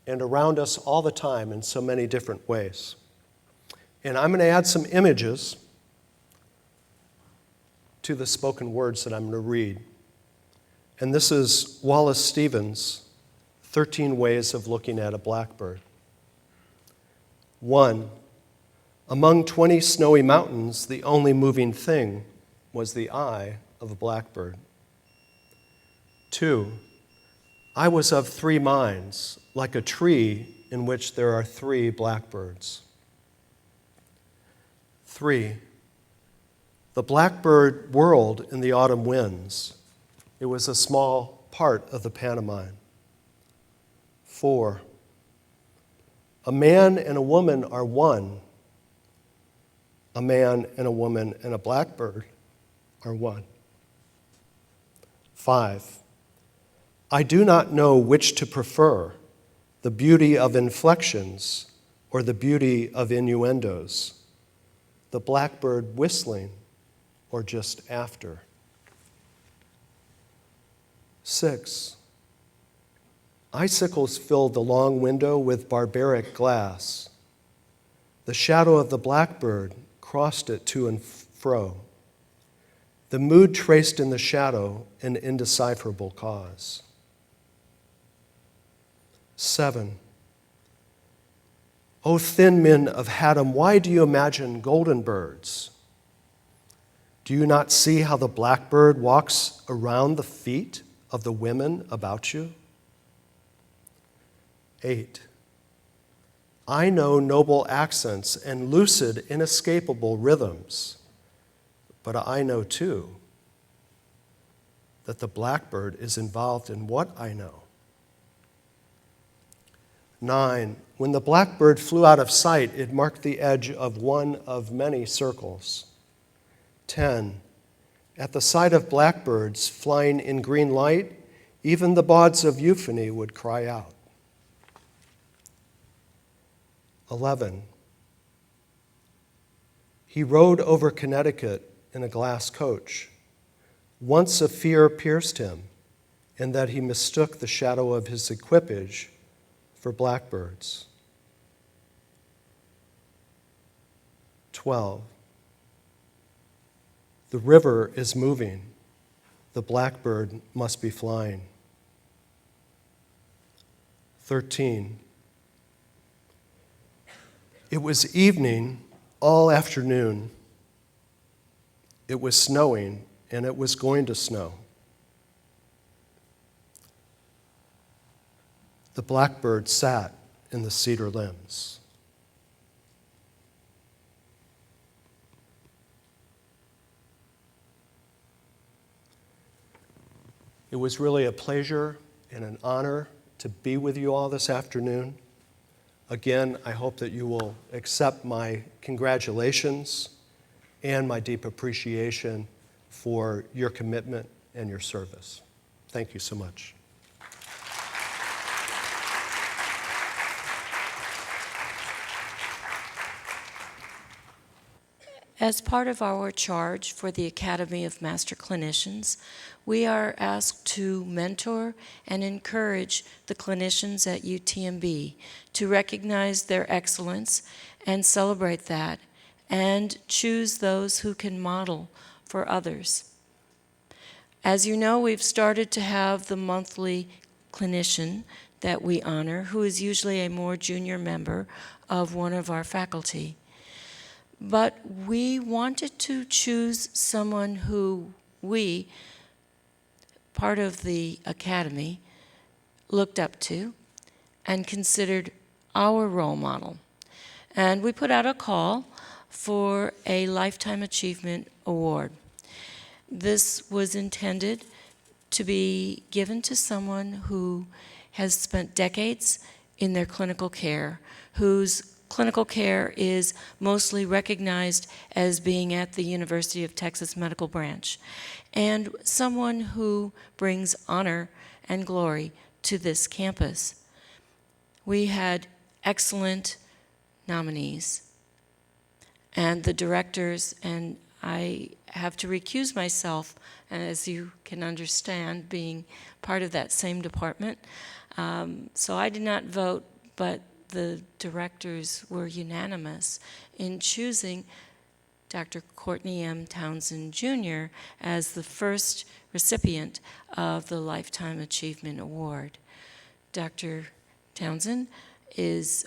and around us all the time in so many different ways. And I'm going to add some images to the spoken words that I'm going to read. And this is Wallace Stevens' 13 Ways of Looking at a Blackbird. 1. Among 20 snowy mountains, the only moving thing was the eye of a blackbird. 2. I was of 3 minds, like a tree in which there are 3 blackbirds. 3. The blackbird whirled in the autumn winds. It was a small part of the pantomime. 4. A man and a woman are one. A man and a woman and a blackbird are one. 5. I do not know which to prefer, the beauty of inflections or the beauty of innuendos, the blackbird whistling or just after. 6. Icicles filled the long window with barbaric glass. The shadow of the blackbird crossed it to and fro. The mood traced in the shadow an indecipherable cause. 7. O thin men of Haddam, why do you imagine golden birds? Do you not see how the blackbird walks around the feet of the women about you? 8. I know noble accents and lucid, inescapable rhythms, but I know too that the blackbird is involved in what I know. 9. When the blackbird flew out of sight, it marked the edge of one of many circles. 10. At the sight of blackbirds flying in green light, even the bawds of euphony would cry out. 11. He rode over Connecticut in a glass coach. Once a fear pierced him, in that he mistook the shadow of his equipage for blackbirds. 12. The river is moving. The blackbird must be flying. 13. It was evening all afternoon. It was snowing, and it was going to snow. The blackbird sat in the cedar limbs. It was really a pleasure and an honor to be with you all this afternoon. Again, I hope that you will accept my congratulations and my deep appreciation for your commitment and your service. Thank you so much. As part of our charge for the Academy of Master Clinicians, we are asked to mentor and encourage the clinicians at UTMB to recognize their excellence and celebrate that, and choose those who can model for others. As you know, we've started to have the monthly clinician that we honor, who is usually a more junior member of one of our faculty. But we wanted to choose someone who we, part of the Academy, looked up to and considered our role model. And we put out a call for a Lifetime Achievement Award. This was intended to be given to someone who has spent decades in their clinical care, whose clinical care is mostly recognized as being at the University of Texas Medical Branch, and someone who brings honor and glory to this campus. We had excellent nominees, and the directors, and I have to recuse myself, as you can understand, being part of that same department. So I did not vote, but the directors were unanimous in choosing Dr. Courtney M. Townsend, Jr. as the first recipient of the Lifetime Achievement Award. Dr. Townsend is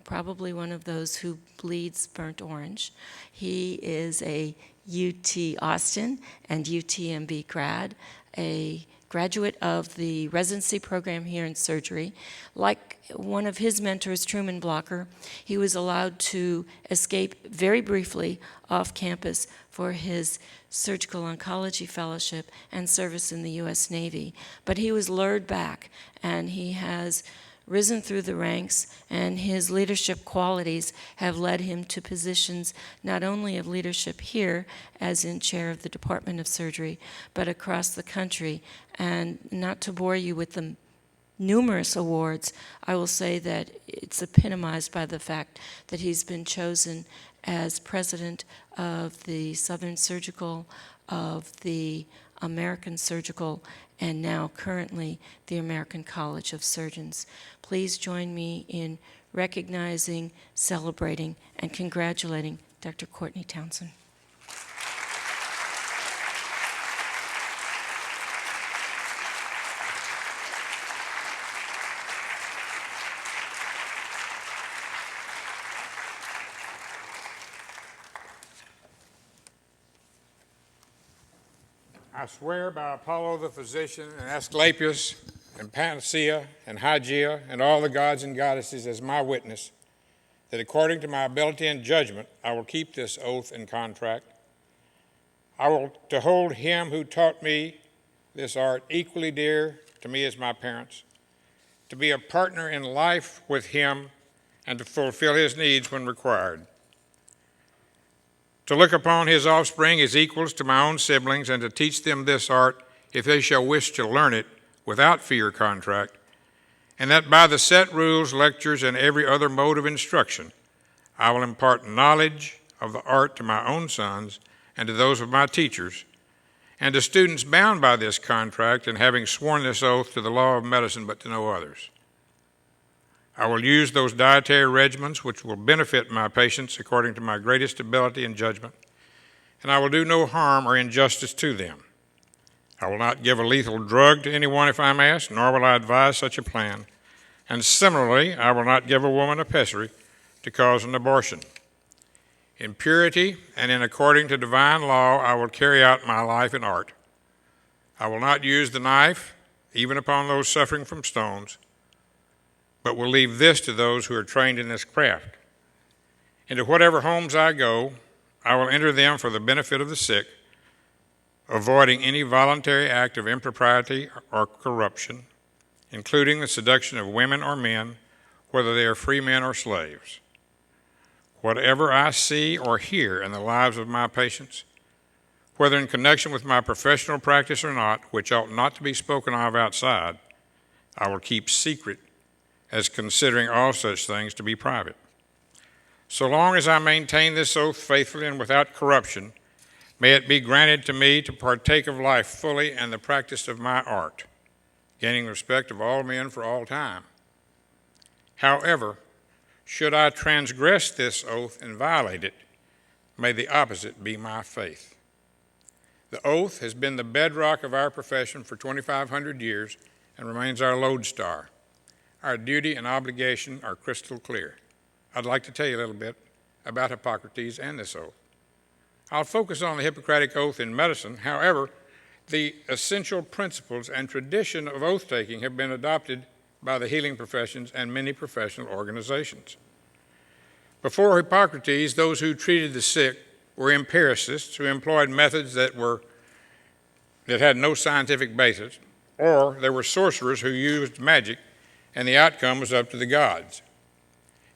probably one of those who bleeds burnt orange. He is a UT Austin and UTMB grad, a graduate of the residency program here in surgery. Like one of his mentors, Truman Blocker, he was allowed to escape very briefly off campus for his surgical oncology fellowship and service in the U.S. Navy. But he was lured back, and he has risen through the ranks, and his leadership qualities have led him to positions not only of leadership here, as in chair of the Department of Surgery, but across the country. And not to bore you with the numerous awards, I will say that it's epitomized by the fact that he's been chosen as president of the Southern Surgical, of the American Surgical, and now currently the American College of Surgeons. Please join me in recognizing, celebrating, and congratulating Dr. Courtney Townsend. I swear by Apollo the physician, and Asclepius, and Panacea, and Hygeia, and all the gods and goddesses as my witness, that according to my ability and judgment, I will keep this oath and contract. I will to hold him who taught me this art equally dear to me as my parents, to be a partner in life with him, and to fulfill his needs when required. To look upon his offspring as equals to my own siblings, and to teach them this art if they shall wish to learn it without fee or contract, and that by the set rules, lectures, and every other mode of instruction, I will impart knowledge of the art to my own sons and to those of my teachers, and to students bound by this contract and having sworn this oath to the law of medicine but to no others. I will use those dietary regimens which will benefit my patients according to my greatest ability and judgment, and I will do no harm or injustice to them. I will not give a lethal drug to anyone if I'm asked, nor will I advise such a plan. And similarly, I will not give a woman a pessary to cause an abortion. In purity and in according to divine law, I will carry out my life in art. I will not use the knife, even upon those suffering from stones, but will leave this to those who are trained in this craft. Into whatever homes I go, I will enter them for the benefit of the sick, avoiding any voluntary act of impropriety or corruption, including the seduction of women or men, whether they are free men or slaves. Whatever I see or hear in the lives of my patients, whether in connection with my professional practice or not, which ought not to be spoken of outside, I will keep secret, as considering all such things to be private. So long as I maintain this oath faithfully and without corruption, may it be granted to me to partake of life fully and the practice of my art, gaining respect of all men for all time. However, should I transgress this oath and violate it, may the opposite be my faith. The oath has been the bedrock of our profession for 2,500 years and remains our lodestar. Our duty and obligation are crystal clear. I'd like to tell you a little bit about Hippocrates and this oath. I'll focus on the Hippocratic Oath in medicine. However, the essential principles and tradition of oath-taking have been adopted by the healing professions and many professional organizations. Before Hippocrates, those who treated the sick were empiricists who employed methods that had no scientific basis, or there were sorcerers who used magic, and the outcome was up to the gods.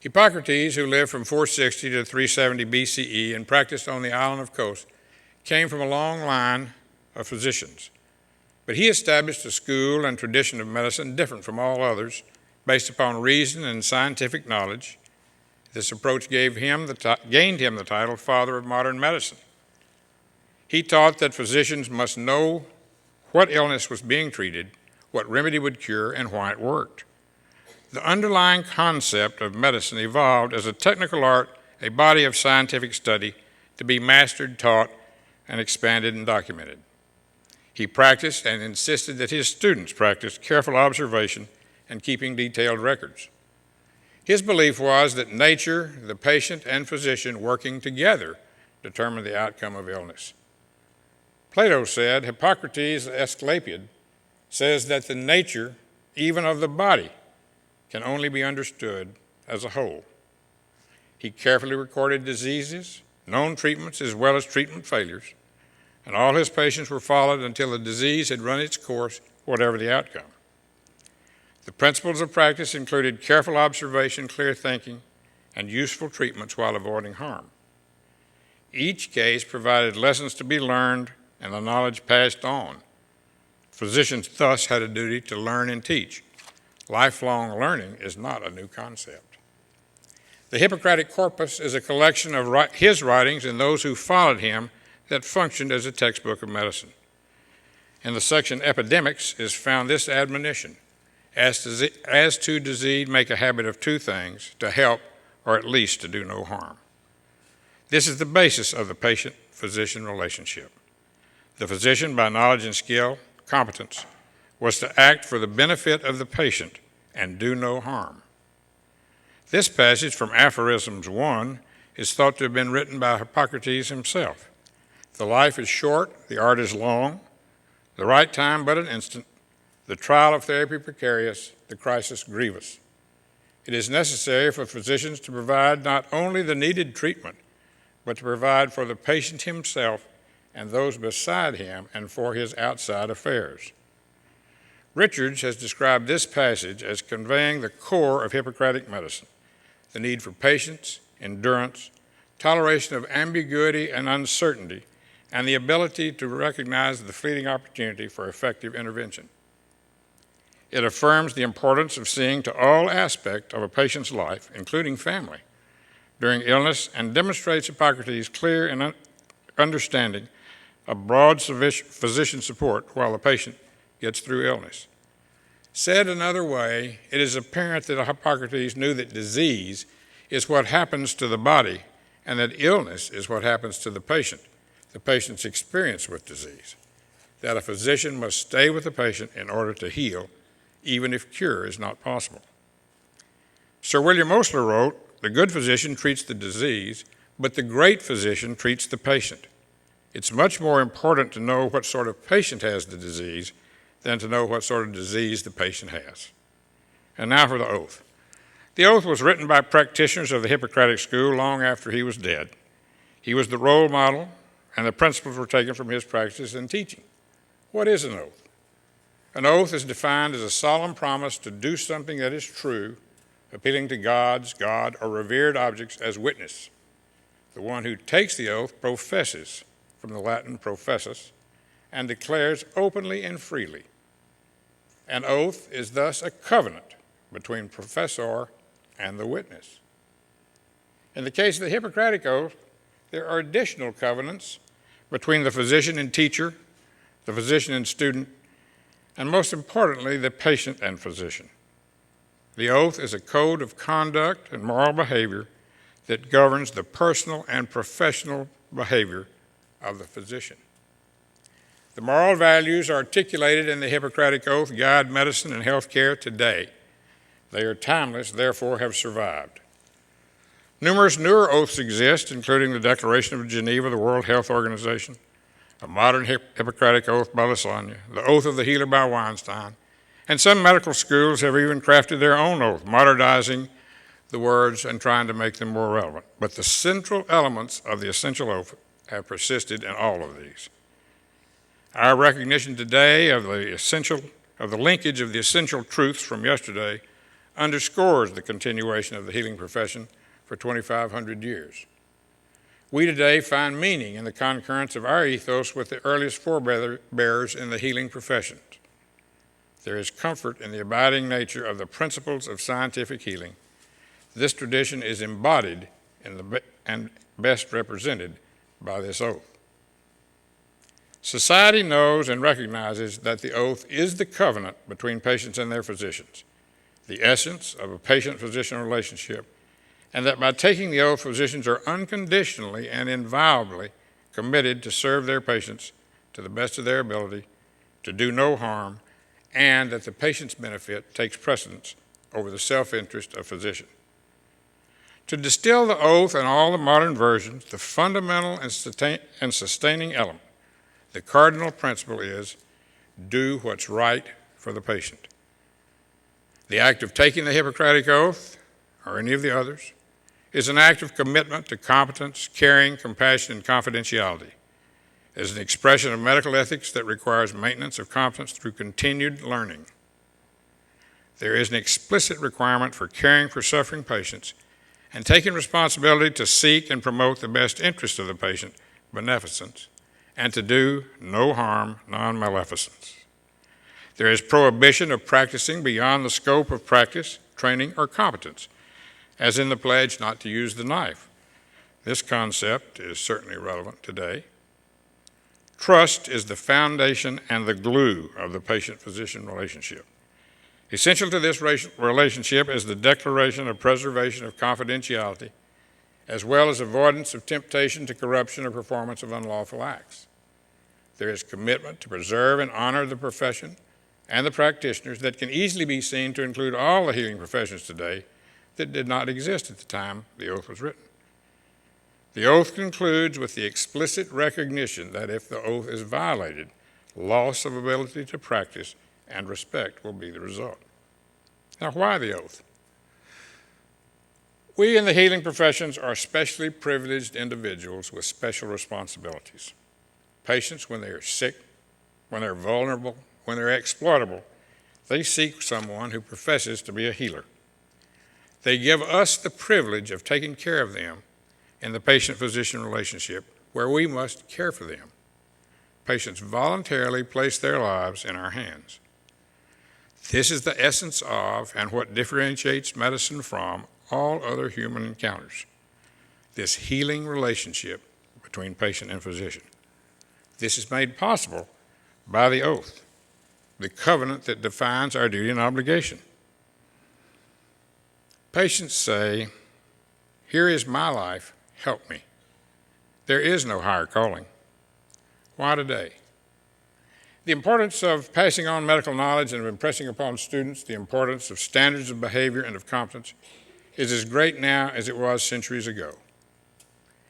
Hippocrates, who lived from 460 to 370 BCE and practiced on the island of Kos, came from a long line of physicians. But he established a school and tradition of medicine different from all others, based upon reason and scientific knowledge. This approach gained him the title Father of Modern Medicine. He taught that physicians must know what illness was being treated, what remedy would cure, and why it worked. The underlying concept of medicine evolved as a technical art, a body of scientific study to be mastered, taught, and expanded and documented. He practiced and insisted that his students practice careful observation and keeping detailed records. His belief was that nature, the patient, and physician working together determine the outcome of illness. Plato said, Hippocrates, the Asclepiad, says that the nature, even of the body, can only be understood as a whole. He carefully recorded diseases, known treatments, as well as treatment failures, and all his patients were followed until the disease had run its course, whatever the outcome. The principles of practice included careful observation, clear thinking, and useful treatments while avoiding harm. Each case provided lessons to be learned and the knowledge passed on. Physicians thus had a duty to learn and teach. Lifelong learning is not a new concept. The Hippocratic Corpus is a collection of his writings and those who followed him that functioned as a textbook of medicine. In the section Epidemics is found this admonition: as to disease, make a habit of two things, to help or at least to do no harm. This is the basis of the patient-physician relationship. The physician, by knowledge and skill, competence, was to act for the benefit of the patient and do no harm. This passage from Aphorisms 1 is thought to have been written by Hippocrates himself. The life is short, the art is long, the right time but an instant, the trial of therapy precarious, the crisis grievous. It is necessary for physicians to provide not only the needed treatment, but to provide for the patient himself and those beside him and for his outside affairs. Richards has described this passage as conveying the core of Hippocratic medicine: the need for patience, endurance, toleration of ambiguity and uncertainty, and the ability to recognize the fleeting opportunity for effective intervention. It affirms the importance of seeing to all aspects of a patient's life, including family, during illness, and demonstrates Hippocrates' clear and understanding of broad physician support while the patient gets through illness. Said another way, it is apparent that Hippocrates knew that disease is what happens to the body and that illness is what happens to the patient's experience with disease, that a physician must stay with the patient in order to heal, even if cure is not possible. Sir William Osler wrote, "The good physician treats the disease, but the great physician treats the patient. It's much more important to know what sort of patient has the disease than to know what sort of disease the patient has." And now for the oath. The oath was written by practitioners of the Hippocratic school long after he was dead. He was the role model, and the principles were taken from his practices and teaching. What is an oath? An oath is defined as a solemn promise to do something that is true, appealing to God, or revered objects as witness. The one who takes the oath professes, from the Latin professus, and declares openly and freely. An oath is thus a covenant between professor and the witness. In the case of the Hippocratic oath, there are additional covenants between the physician and teacher, the physician and student, and most importantly, the patient and physician. The oath is a code of conduct and moral behavior that governs the personal and professional behavior of the physician. The moral values articulated in the Hippocratic Oath guide medicine and health care today. They are timeless, therefore have survived. Numerous newer oaths exist, including the Declaration of Geneva, the World Health Organization, a modern Hippocratic Oath by Lasagna, the Oath of the Healer by Weinstein, and some medical schools have even crafted their own oath, modernizing the words and trying to make them more relevant. But the central elements of the essential oath have persisted in all of these. Our recognition today of the linkage of the essential truths from yesterday underscores the continuation of the healing profession for 2,500 years. We today find meaning in the concurrence of our ethos with the earliest forebearers in the healing professions. There is comfort in the abiding nature of the principles of scientific healing. This tradition is embodied in and best represented by this oath. Society knows and recognizes that the oath is the covenant between patients and their physicians, the essence of a patient-physician relationship, and that by taking the oath, physicians are unconditionally and inviolably committed to serve their patients to the best of their ability, to do no harm, and that the patient's benefit takes precedence over the self-interest of physician. To distill the oath in all the modern versions, the fundamental and sustaining element, the cardinal principle is, do what's right for the patient. The act of taking the Hippocratic Oath, or any of the others, is an act of commitment to competence, caring, compassion, and confidentiality. It is an expression of medical ethics that requires maintenance of competence through continued learning. There is an explicit requirement for caring for suffering patients and taking responsibility to seek and promote the best interest of the patient, beneficence, and to do no harm, non-maleficence. There is prohibition of practicing beyond the scope of practice, training, or competence, as in the pledge not to use the knife. This concept is certainly relevant today. Trust is the foundation and the glue of the patient-physician relationship. Essential to this relationship is the declaration of preservation of confidentiality, as well as avoidance of temptation to corruption or performance of unlawful acts. There is commitment to preserve and honor the profession and the practitioners that can easily be seen to include all the healing professions today that did not exist at the time the oath was written. The oath concludes with the explicit recognition that if the oath is violated, loss of ability to practice and respect will be the result. Now, why the oath? We in the healing professions are specially privileged individuals with special responsibilities. Patients, when they are sick, when they're vulnerable, when they're exploitable, they seek someone who professes to be a healer. They give us the privilege of taking care of them in the patient-physician relationship, where we must care for them. Patients voluntarily place their lives in our hands. This is the essence of and what differentiates medicine from all other human encounters, this healing relationship between patient and physician. This is made possible by the oath, the covenant that defines our duty and obligation. Patients say, "Here is my life, help me." There is no higher calling. Why today? The importance of passing on medical knowledge and of impressing upon students the importance of standards of behavior and of competence is as great now as it was centuries ago.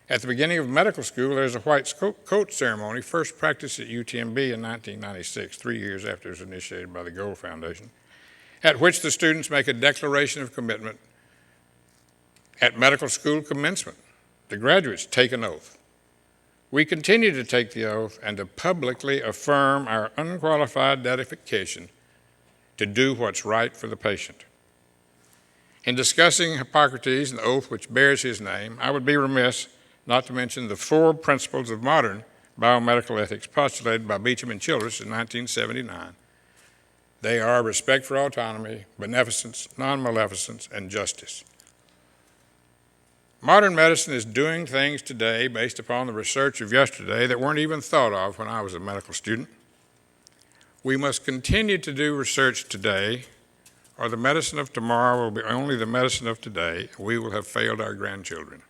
At the beginning of medical school, there's a white coat ceremony, first practiced at UTMB in 1996, 3 years after it was initiated by the Gold Foundation, at which the students make a declaration of commitment. At medical school commencement, the graduates take an oath. We continue to take the oath and to publicly affirm our unqualified dedication to do what's right for the patient. In discussing Hippocrates and the oath which bears his name, I would be remiss not to mention the 4 principles of modern biomedical ethics postulated by Beecham and Childress in 1979. They are respect for autonomy, beneficence, non-maleficence, and justice. Modern medicine is doing things today based upon the research of yesterday that weren't even thought of when I was a medical student. We must continue to do research today, or the medicine of tomorrow will be only the medicine of today, and we will have failed our grandchildren.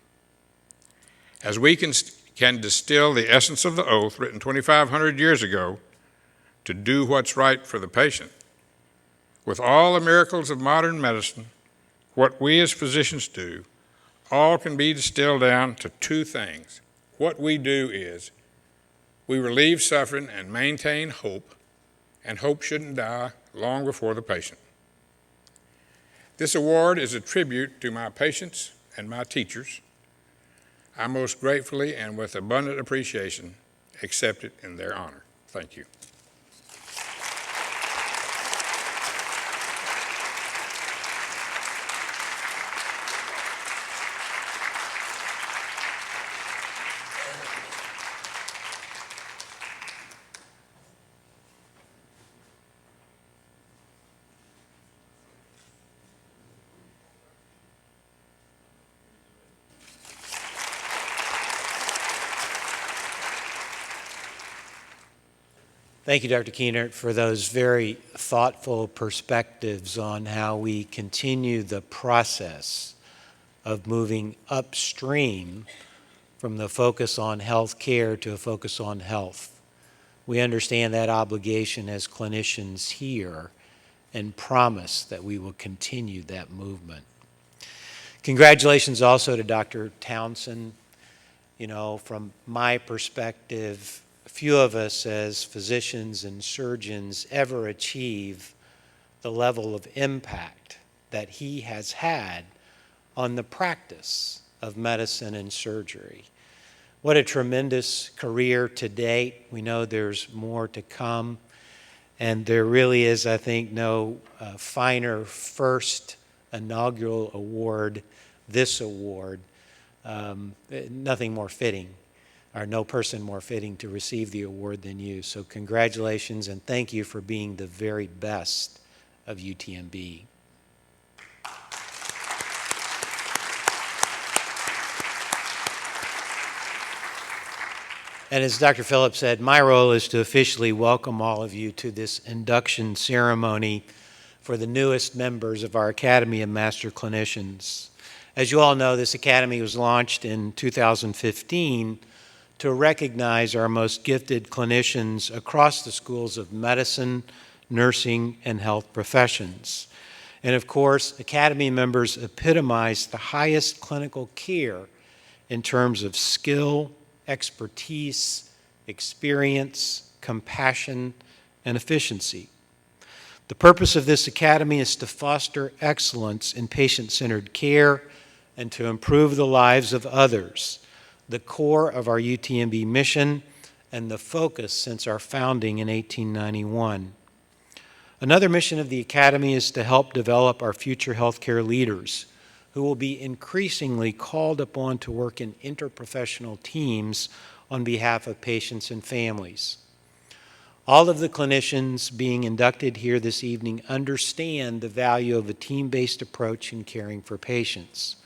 As we can distill the essence of the oath written 2,500 years ago to do what's right for the patient, with all the miracles of modern medicine, what we as physicians do, all can be distilled down to 2 things. What we do is we relieve suffering and maintain hope, and hope shouldn't die long before the patient. This award is a tribute to my patients and my teachers. I most gratefully and with abundant appreciation accept it in their honor. Thank you. Thank you, Dr. Kuehnert, for those very thoughtful perspectives on how we continue the process of moving upstream from the focus on health care to a focus on health. We understand that obligation as clinicians here and promise that we will continue that movement. Congratulations also to Dr. Townsend. You know, from my perspective, few of us as physicians and surgeons ever achieve the level of impact that he has had on the practice of medicine and surgery. What a tremendous career to date. We know there's more to come, and there really is, I think, no finer first inaugural award, this award. Nothing more fitting, or no person more fitting to receive the award than you. So congratulations, and thank you for being the very best of UTMB. And as Dr. Phillips said, my role is to officially welcome all of you to this induction ceremony for the newest members of our Academy of Master Clinicians. As you all know, this academy was launched in 2015 to recognize our most gifted clinicians across the schools of medicine, nursing, and health professions. And of course, academy members epitomize the highest clinical care in terms of skill, expertise, experience, compassion, and efficiency. The purpose of this academy is to foster excellence in patient-centered care and to improve the lives of others, the core of our UTMB mission and the focus since our founding in 1891. Another mission of the Academy is to help develop our future healthcare leaders who will be increasingly called upon to work in interprofessional teams on behalf of patients and families. All of the clinicians being inducted here this evening understand the value of a team-based approach in caring for patients.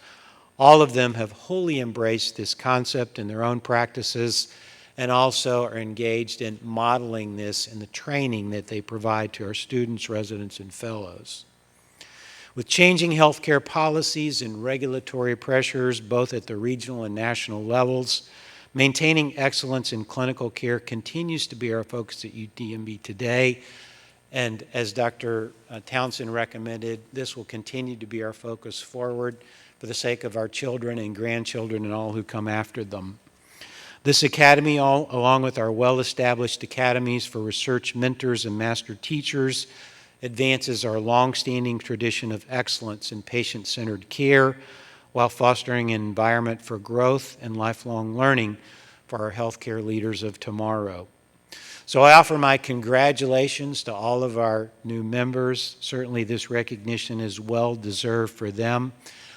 All of them have wholly embraced this concept in their own practices and also are engaged in modeling this in the training that they provide to our students, residents, and fellows. With changing healthcare policies and regulatory pressures, both at the regional and national levels, maintaining excellence in clinical care continues to be our focus at UTMB today. And as Dr. Townsend recommended, this will continue to be our focus forward for the sake of our children and grandchildren and all who come after them. This academy, along with our well-established academies for research mentors and master teachers, advances our long-standing tradition of excellence in patient-centered care while fostering an environment for growth and lifelong learning for our healthcare leaders of tomorrow. So I offer my congratulations to all of our new members. Certainly this recognition is well-deserved for them.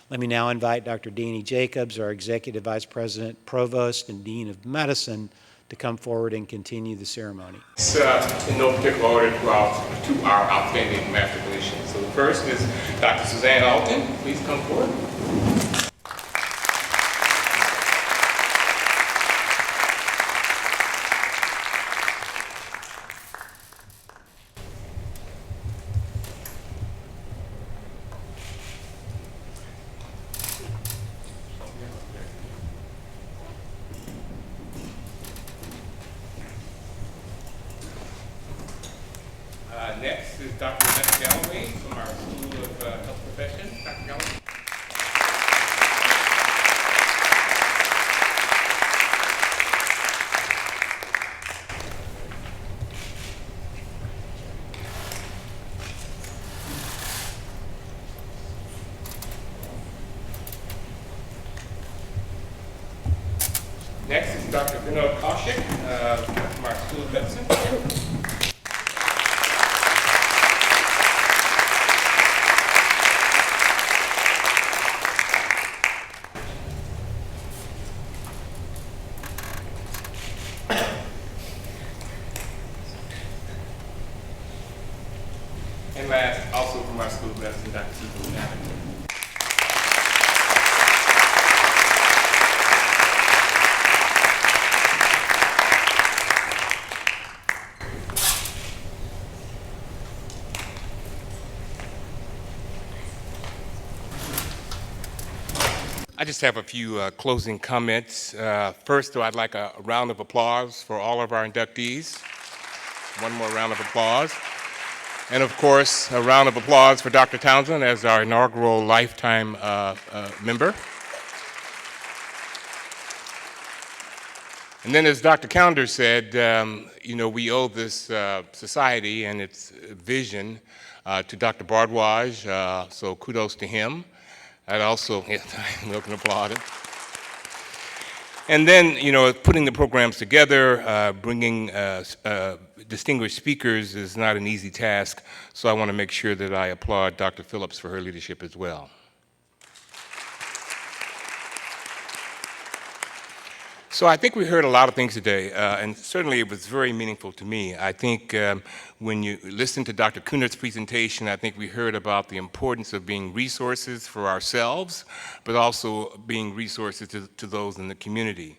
Let me now invite Dr. Danny Jacobs, our Executive Vice President, Provost, and Dean of Medicine, to come forward and continue the ceremony. In no particular order to our outstanding Master Clinicians. So the first is Dr. Suzanne Alton. Please come forward. Next is Dr. Annette Galloway from our School of Health Professions. Dr. Galloway. Next is Dr. Kuehnert from our School of Medicine. And last, also from our School of Medicine, Dr. Kuehnert. I just have a few closing comments. First, though, I'd like a round of applause for all of our inductees. One more round of applause. And of course, a round of applause for Dr. Townsend as our inaugural lifetime member. And then as Dr. Kuehnert said, we owe this society and its vision to Dr. Bardwaj, so kudos to him. I'd also, look and applaud him. And then, putting the programs together, bringing distinguished speakers is not an easy task, so I want to make sure that I applaud Dr. Phillips for her leadership as well. So I think we heard a lot of things today, and certainly it was very meaningful to me. I think when you listen to Dr. Kuehnert's presentation, I think we heard about the importance of being resources for ourselves, but also being resources to those in the community.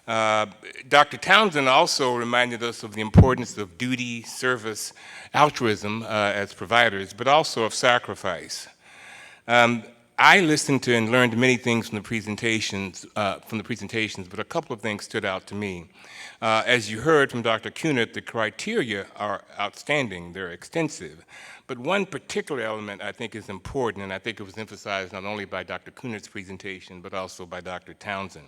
Dr. Townsend also reminded us of the importance of duty, service, altruism as providers, but also of sacrifice. I listened to and learned many things from the presentations, but a couple of things stood out to me. As you heard from Dr. Kuehnert, the criteria are outstanding, they're extensive. But one particular element I think is important, and I think it was emphasized not only by Dr. Kuehnert's presentation, but also by Dr. Townsend.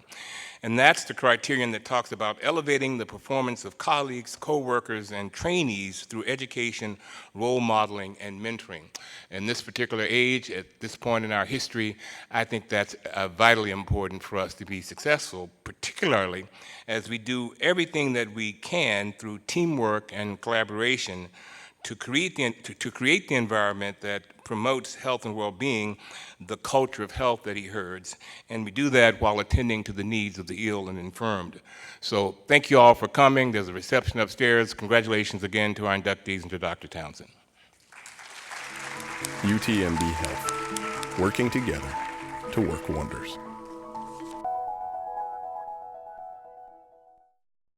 And that's the criterion that talks about elevating the performance of colleagues, co-workers, and trainees through education, role modeling, and mentoring. In this particular age, at this point in our history, I think that's vitally important for us to be successful, particularly as we do everything that we can through teamwork and collaboration to create the environment that promotes health and well-being, the culture of health that he herds, and we do that while attending to the needs of the ill and infirmed. So thank you all for coming. There's a reception upstairs. Congratulations again to our inductees and to Dr. Townsend. UTMB Health, working together to work wonders.